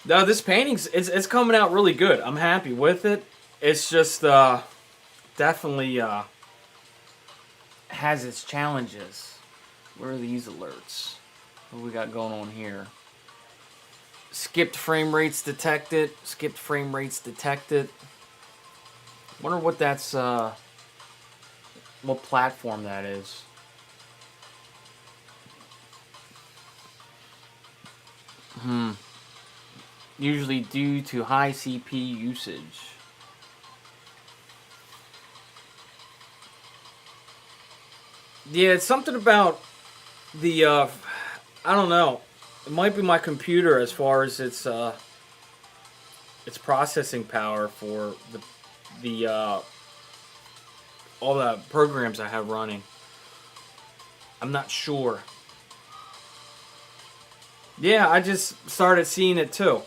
no, this painting's it's coming out really good. I'm happy with it. It's just definitely has its challenges. Where are these alerts? What do we got going on here? Skipped frame rates detected. Skipped frame rates detected. Wonder what that's what platform that is. Usually due to high CP usage. Yeah, it's something about the I don't know. It might be my computer as far as its processing power for the all the programs I have running. I'm not sure. Yeah, I just started seeing it too.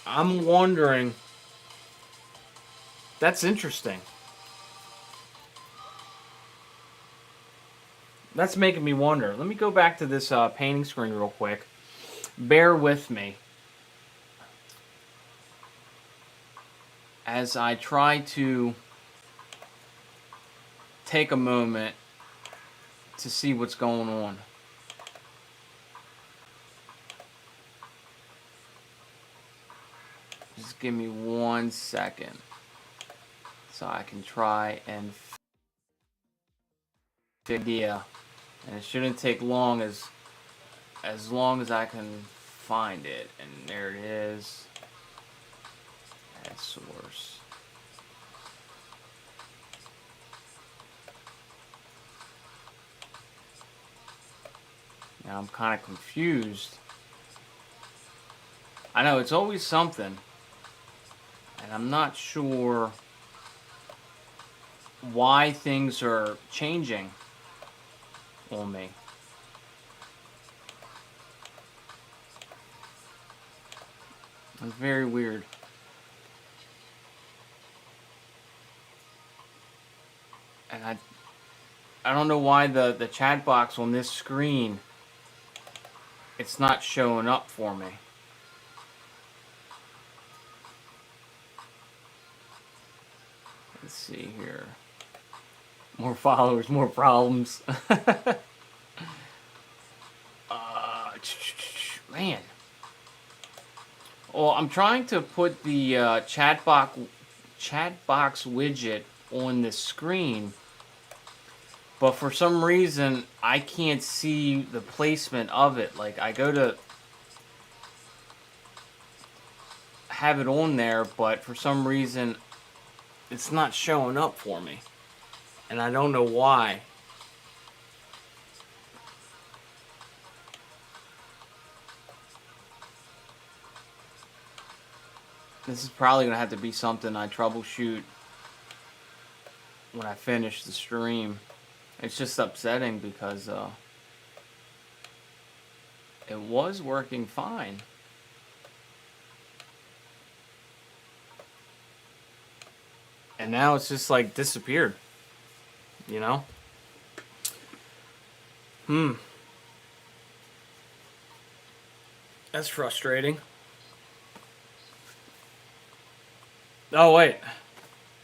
I'm wondering. That's interesting. That's making me wonder. Let me go back to this painting screen real quick. Bear with me as I try to take a moment to see what's going on. Just give me 1 second so I can try and idea. And it shouldn't take long as long as I can find it. And there it is. Add source. Now I'm kind of confused. I know it's always something, and I'm not sure why things are changing on me. It's very weird. And I don't know why the chat box on this screen, it's not showing up for me. Let's see here. More followers, more problems. Man. Well, I'm trying to put the chat box widget on the screen, but for some reason I can't see the placement of it. Like, I go to have it on there, but for some reason it's not showing up for me, and I don't know why. This is probably gonna have to be something I troubleshoot when I finish the stream. It's just upsetting because it was working fine. And now it's just like disappeared. You know? That's frustrating. Oh, wait.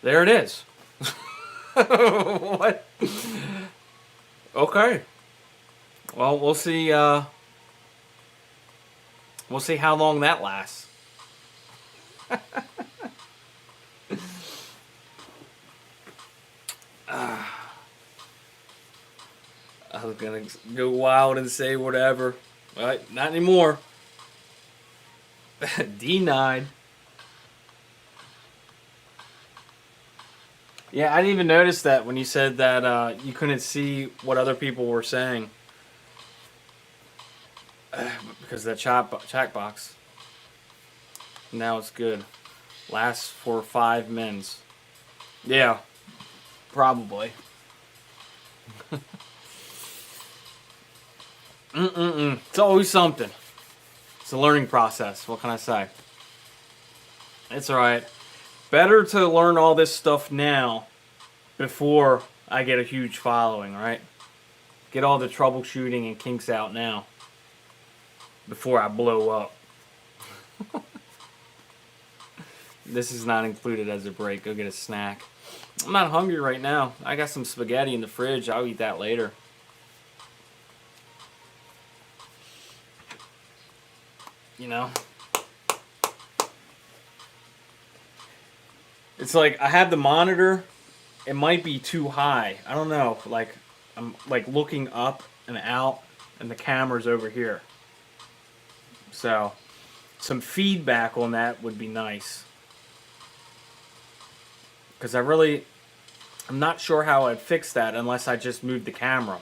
There it is. What? Okay. Well, we'll see how long that lasts. I was gonna go wild and say whatever. But not anymore. Denied. Yeah, I didn't even notice that when you said that you couldn't see what other people were saying. Because of that chat box. Now it's good. Lasts for 5 minutes. Yeah, probably. It's always something. It's a learning process. What can I say? It's alright. Better to learn all this stuff now before I get a huge following, right? Get all the troubleshooting and kinks out now before I blow up. This is not included as a break. Go get a snack. I'm not hungry right now. I got some spaghetti in the fridge. I'll eat that later. You know? It's like I have the monitor. It might be too high. I don't know. Like, I'm like looking up and out, and the camera's over here. So, some feedback on that would be nice. Because I'm not sure how I'd fix that unless I just move the camera.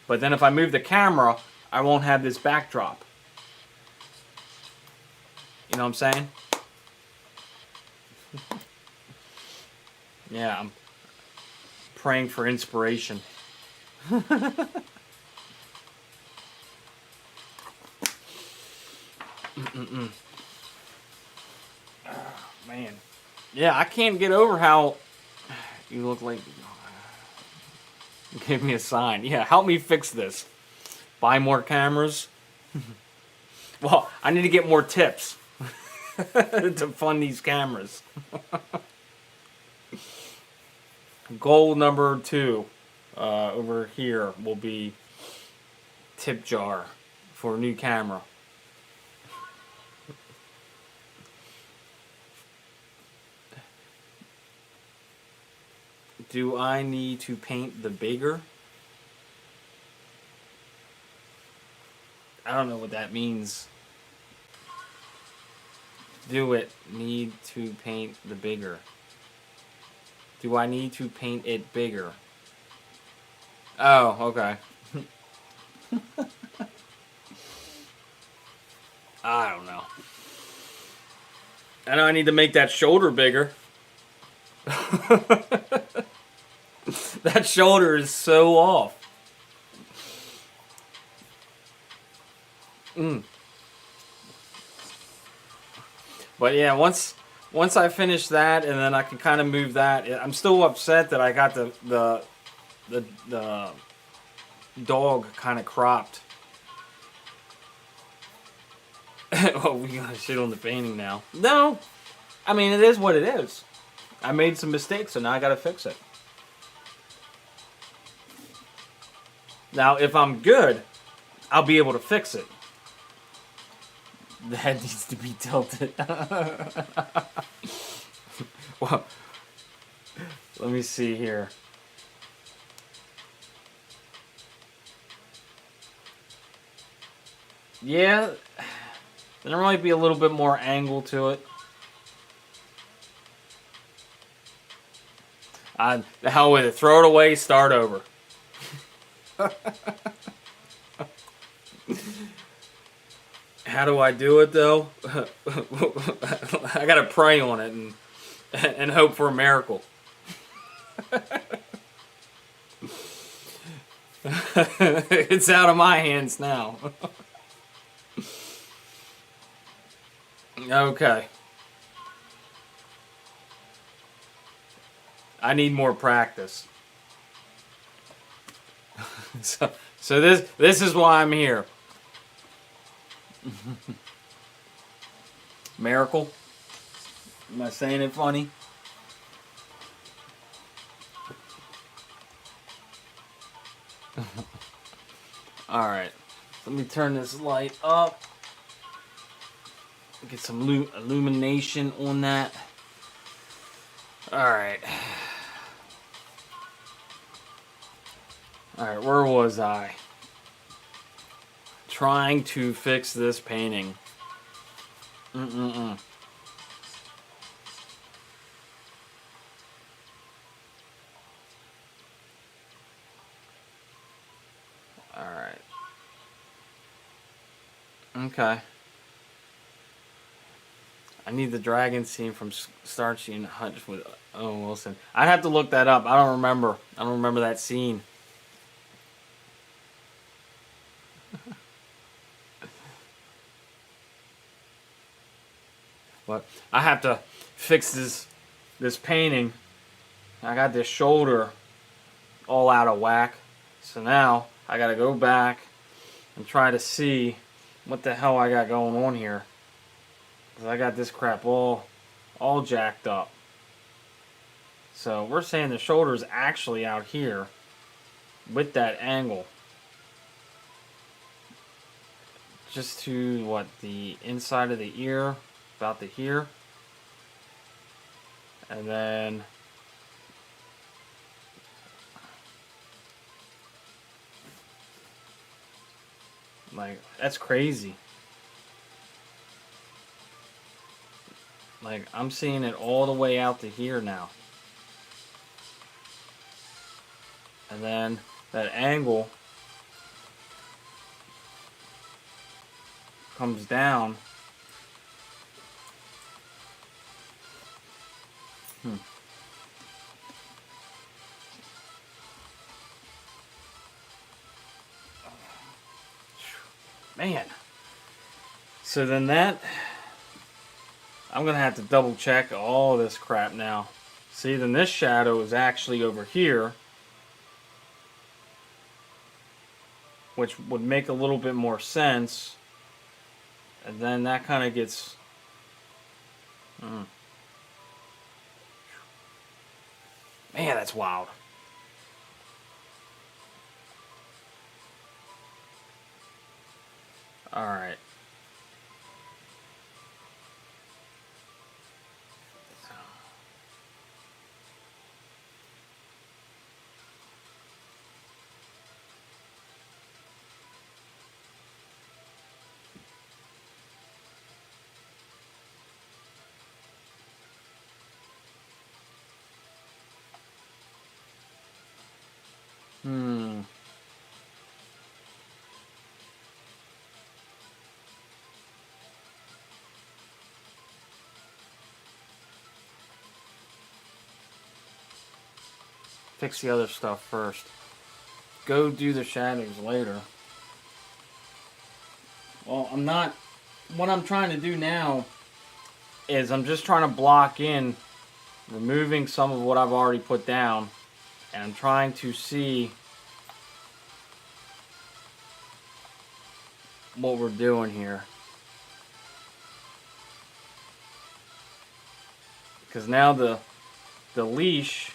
But then if I move the camera, I won't have this backdrop. You know what I'm saying? Yeah, I'm praying for inspiration. Oh, man. Yeah, I can't get over how you look like... Give me a sign. Yeah, help me fix this. Buy more cameras. Well, I need to get more tips to fund these cameras. Goal number 2 over here will be tip jar for a new camera. Do I need to paint the bigger? I don't know what that means. Do it need to paint the bigger? Do I need to paint it bigger? Oh, okay. I don't know. I know I need to make that shoulder bigger. That shoulder is so off. But yeah, once I finish that, and then I can kind of move that. I'm still upset that I got the dog kind of cropped. Oh, we gotta shit on the painting now. No, I mean it is what it is. I made some mistakes, so now I gotta fix it. Now, if I'm good, I'll be able to fix it. The head needs to be tilted. Well, let me see here. Yeah, there might be a little bit more angle to it. The hell with it. Throw it away, start over. How do I do it though? I gotta pray on it and hope for a miracle. It's out of my hands now. Okay. I need more practice. So this is why I'm here. Miracle? Am I saying it funny? Alright. Let me turn this light up. Get some illumination on that. Alright. Alright, where was I? Trying to fix this painting. Alright. Okay. I need the dragon scene from Starsky and Hutch with Owen Wilson. I'd have to look that up. I don't remember. I don't remember that scene. But I have to fix this painting. I got this shoulder all out of whack. So now I gotta go back and try to see what the hell I got going on here. Because I got this crap all jacked up. So we're saying the shoulder is actually out here with that angle. Just to what, the inside of the ear, about to here. And then like, that's crazy. Like, I'm seeing it all the way out to here now. And then that angle comes down. Man. So then that, I'm going to have to double check all this crap now. See, then this shadow is actually over here, which would make a little bit more sense. And then that kind of gets... Man, that's wild. Alright. fix the other stuff first. Go do the shadows later. Well, I'm not... What I'm trying to do now is I'm just trying to block in, removing some of what I've already put down, and I'm trying to see what we're doing here. Because now the leash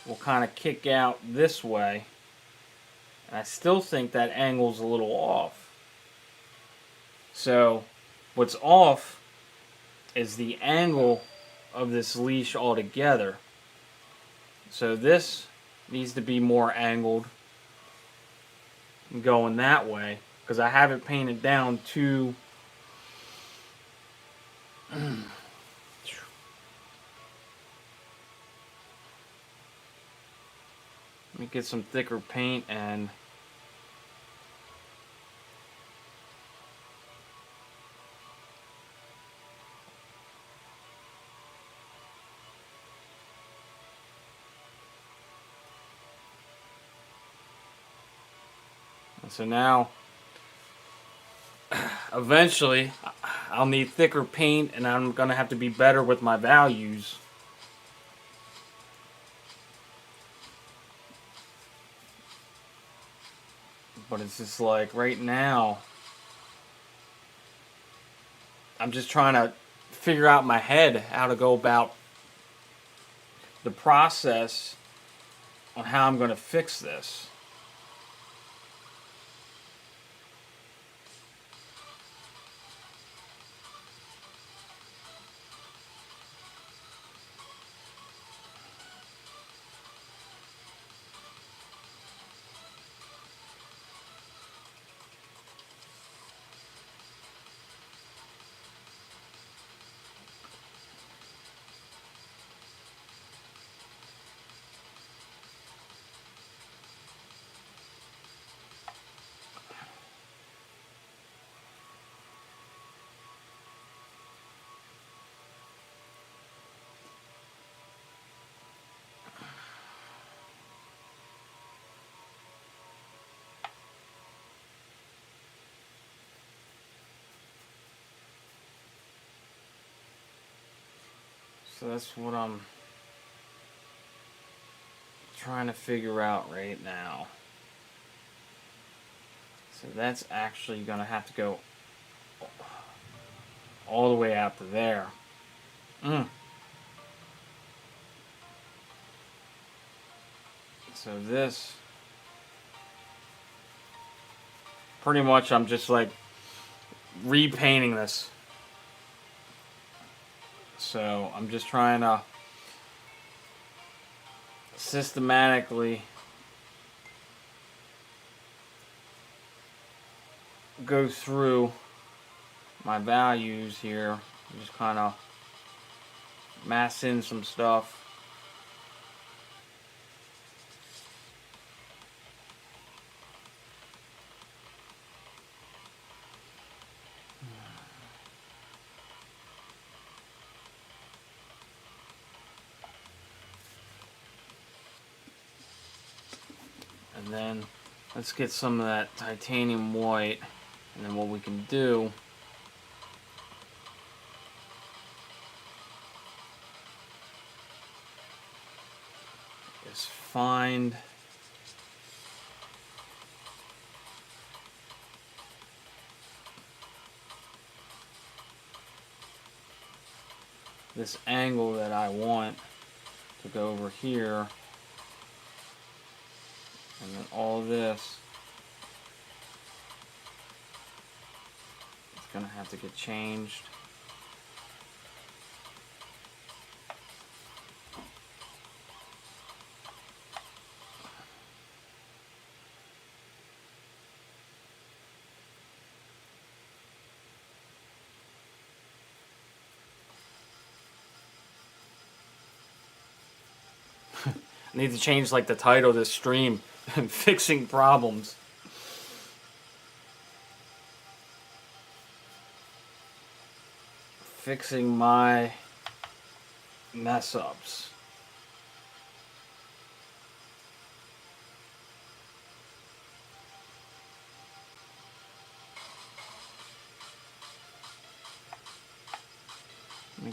will kind of kick out this way. And I still think that angle's a little off. So what's off is the angle of this leash altogether. So this needs to be more angled going that way, because I have it painted down to let me get some thicker paint and so now eventually I'll need thicker paint, and I'm gonna have to be better with my values. But it's just like right now I'm just trying to figure out in my head how to go about the process on how I'm going to fix this. So that's what I'm trying to figure out right now. So that's actually going to have to go all the way out to there. So this, pretty much I'm just like repainting this. So I'm just trying to systematically go through my values here. Just kind of mass in some stuff. And then let's get some of that titanium white, and then what we can do is find this angle that I want to go over here, and then all this is going to have to get changed. I need to change like the title of this stream, Fixing Problems. Fixing my mess ups.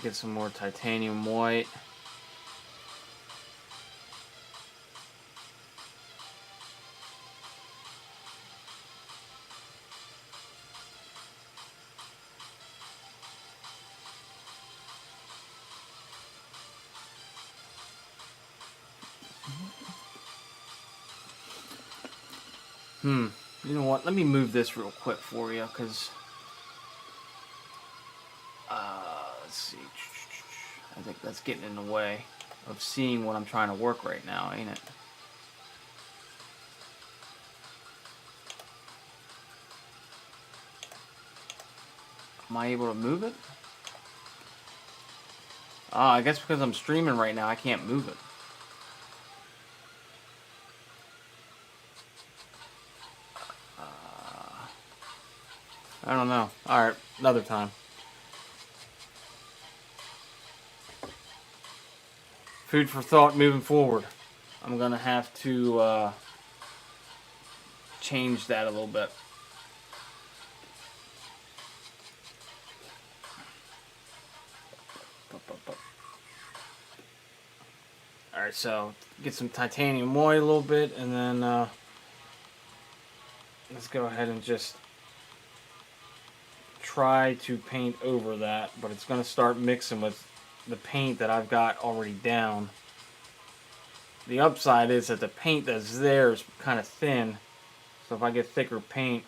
get some more titanium white. You know what? Let me move this real quick for you, because let's see. I think that's getting in the way of seeing what I'm trying to work right now, ain't it? Am I able to move it? I guess because I'm streaming right now, I can't move it. I don't know. Alright, another time. Food for thought moving forward. I'm going to have to change that a little bit. Alright, so get some titanium white a little bit, and then let's go ahead and just try to paint over that, but it's going to start mixing with the paint that I've got already down. The upside is that the paint that's there is kind of thin, so if I get thicker paint,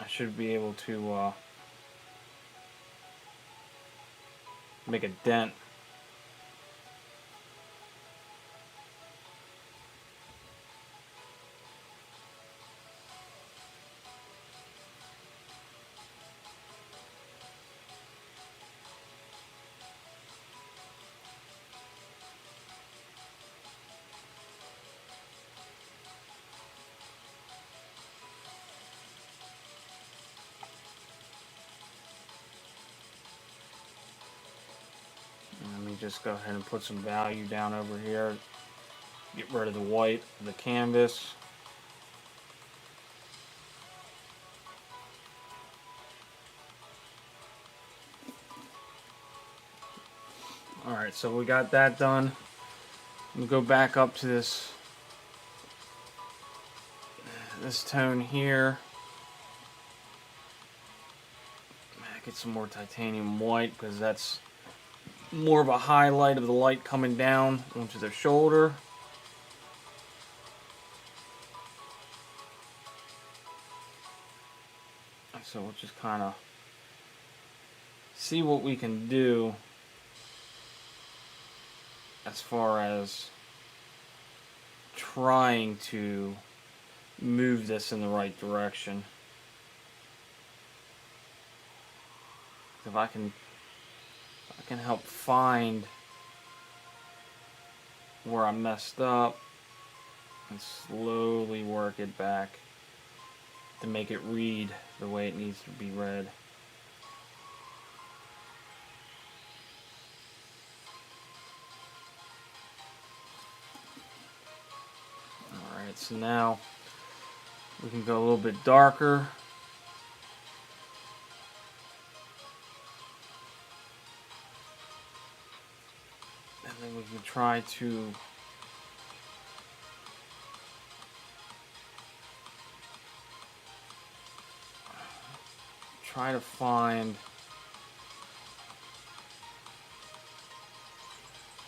I should be able to make a dent. Let me just go ahead and put some value down over here. Get rid of the white of the canvas. Alright, so we got that done. I'm going to go back up to this tone here. Get some more titanium white, because that's more of a highlight of the light coming down onto the shoulder. So we'll just kind of see what we can do as far as trying to move this in the right direction. If I can help find where I messed up and slowly work it back to make it read the way it needs to be read. Alright, so now we can go a little bit darker. And then we can try to find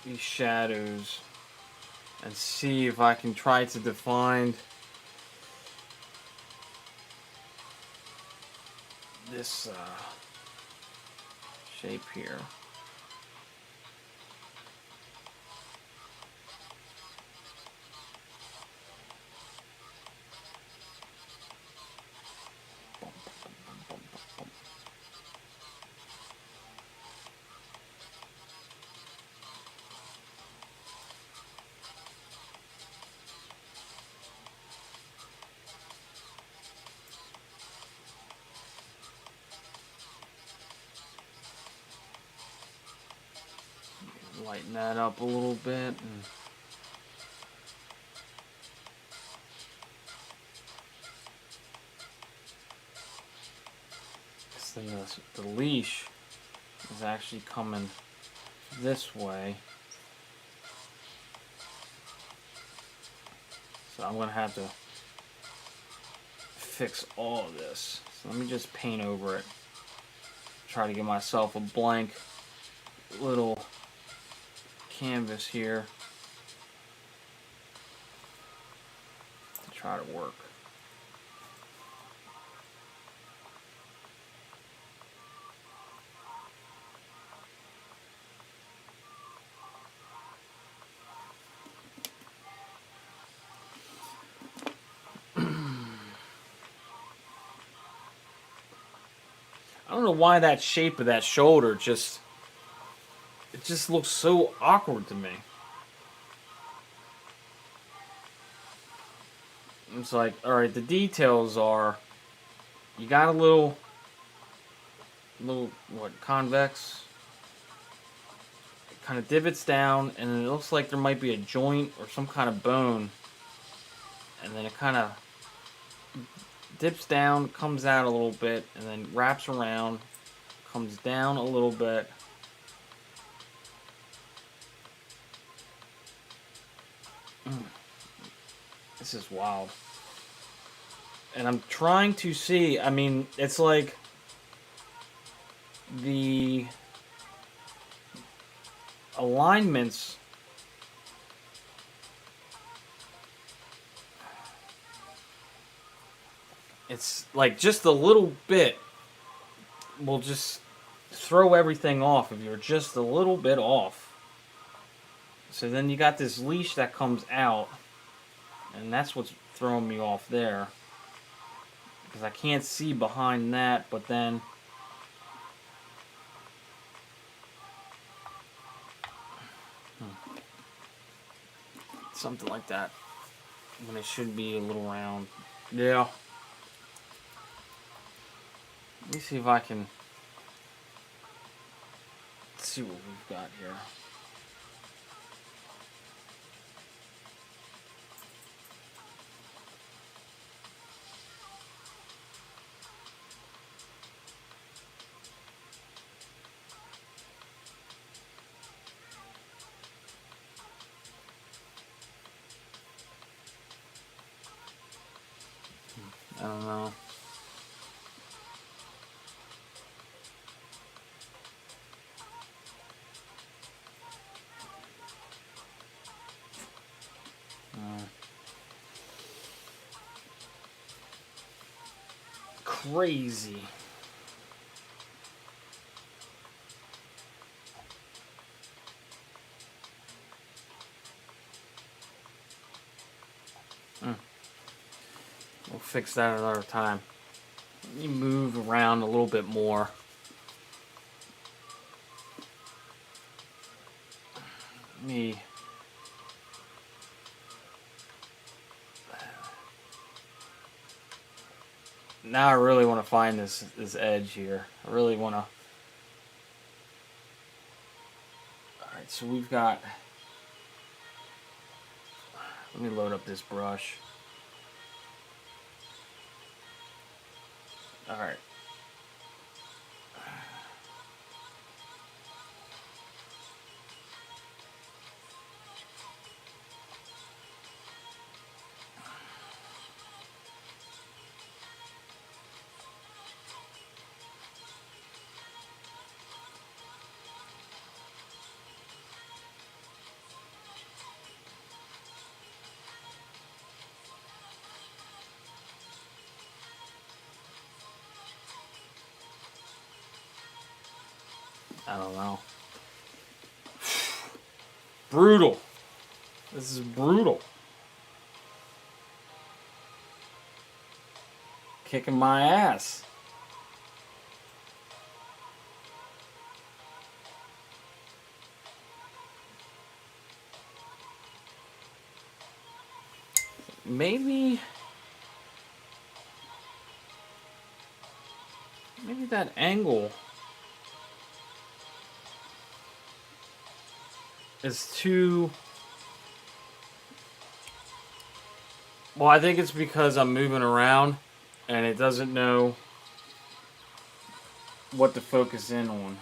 these shadows and see if I can try to define this shape here. Lighten that up a little bit. then the leash is actually coming this way. So I'm going to have to fix all of this. So let me just paint over it. Try to give myself a blank little canvas here to try to work. I don't know why that shape of that shoulder it just looks so awkward to me. It's like, alright, the details are, you got a little, what, convex? It kind of divots down, and it looks like there might be a joint or some kind of bone. And then it kind of dips down, comes out a little bit, and then wraps around, comes down a little bit. This is wild. And I'm trying to see, I mean, it's like the alignments it's like just a little bit will just throw everything off if you're just a little bit off. So then you got this leash that comes out, and that's what's throwing me off there. Because I can't see behind that, but then something like that when it should be a little round. Yeah. Let me see if I can see what we've got here. I don't know. Crazy. We'll fix that another time. Let me move around a little bit more. Now I really want to find this edge here. I really want to. Alright, so we've got. Let me load up this brush. Alright. I don't know. Brutal. This is brutal. Kicking my ass. Maybe that angle is too. Well, I think it's because I'm moving around and it doesn't know what to focus in on.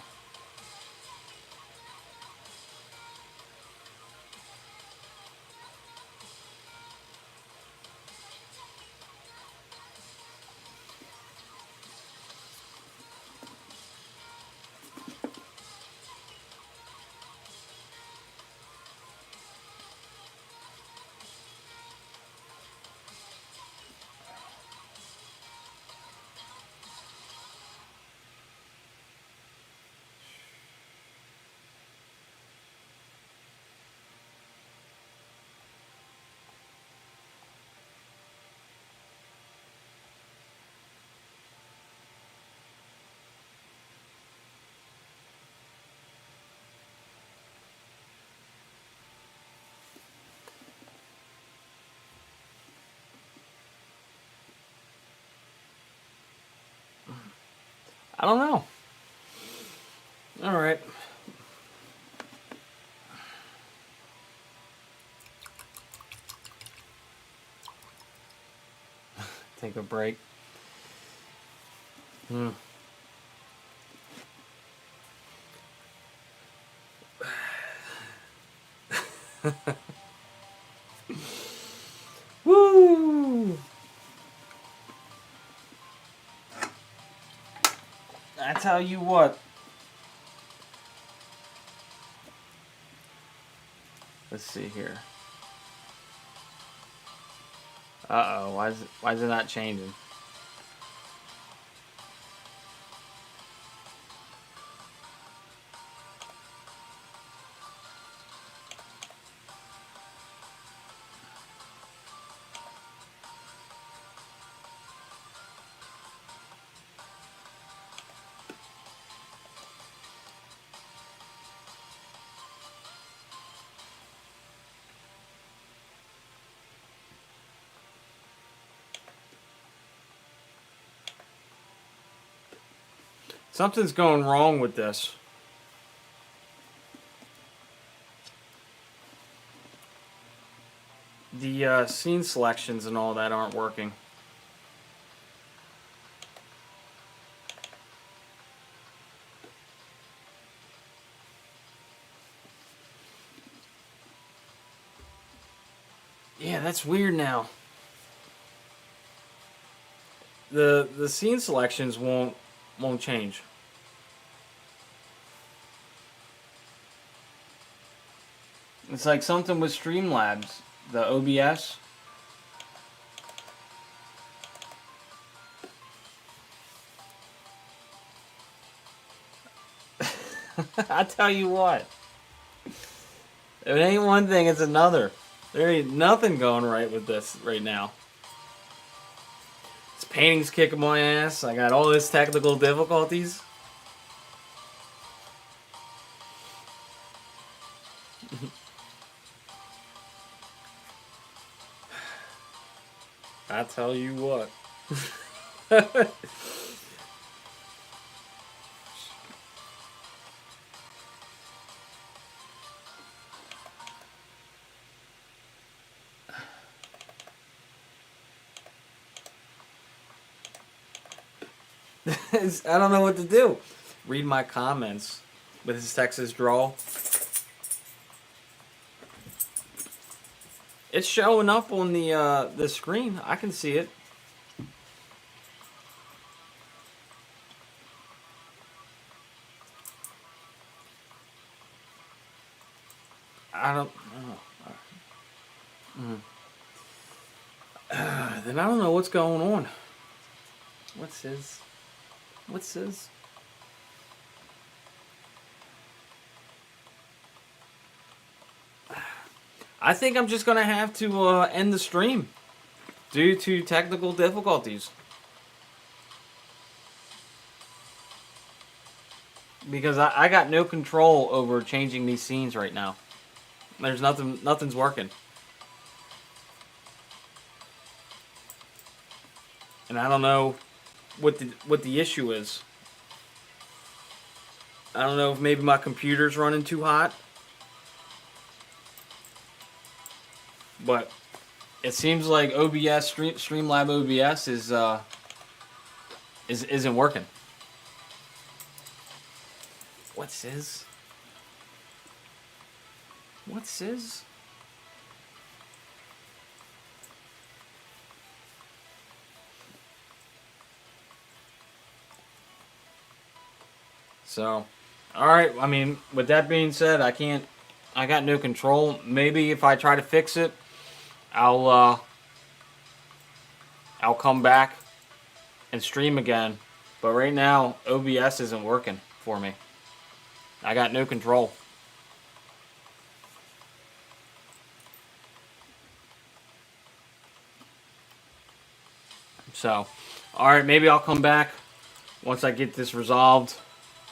I don't know. All right. Take a break. Woo! I tell you what. Let's see here. Uh-oh, why is it not changing? Something's going wrong with this. The scene selections and all that aren't working. Yeah, that's weird now. The scene selections won't change. It's like something with Streamlabs, the OBS. I tell you what. If it ain't one thing, it's another. There ain't nothing going right with this right now. This painting's kicking my ass. I got all this technical difficulties. I tell you what. I don't know what to do. Read my comments with his Texas drawl. It's showing up on the screen. I can see it. I don't know. Then I don't know what's going on. What's his? I think I'm just gonna have to end the stream due to technical difficulties. Because I got no control over changing these scenes right now. There's nothing's working. And I don't know what the issue is. I don't know if maybe my computer's running too hot. But it seems like OBS Streamlab OBS isn't working. What, Sis? What, Sis? So, alright, I mean, with that being said, I got no control. Maybe if I try to fix it, I'll come back and stream again. But right now, OBS isn't working for me. I got no control. So, alright, maybe I'll come back once I get this resolved.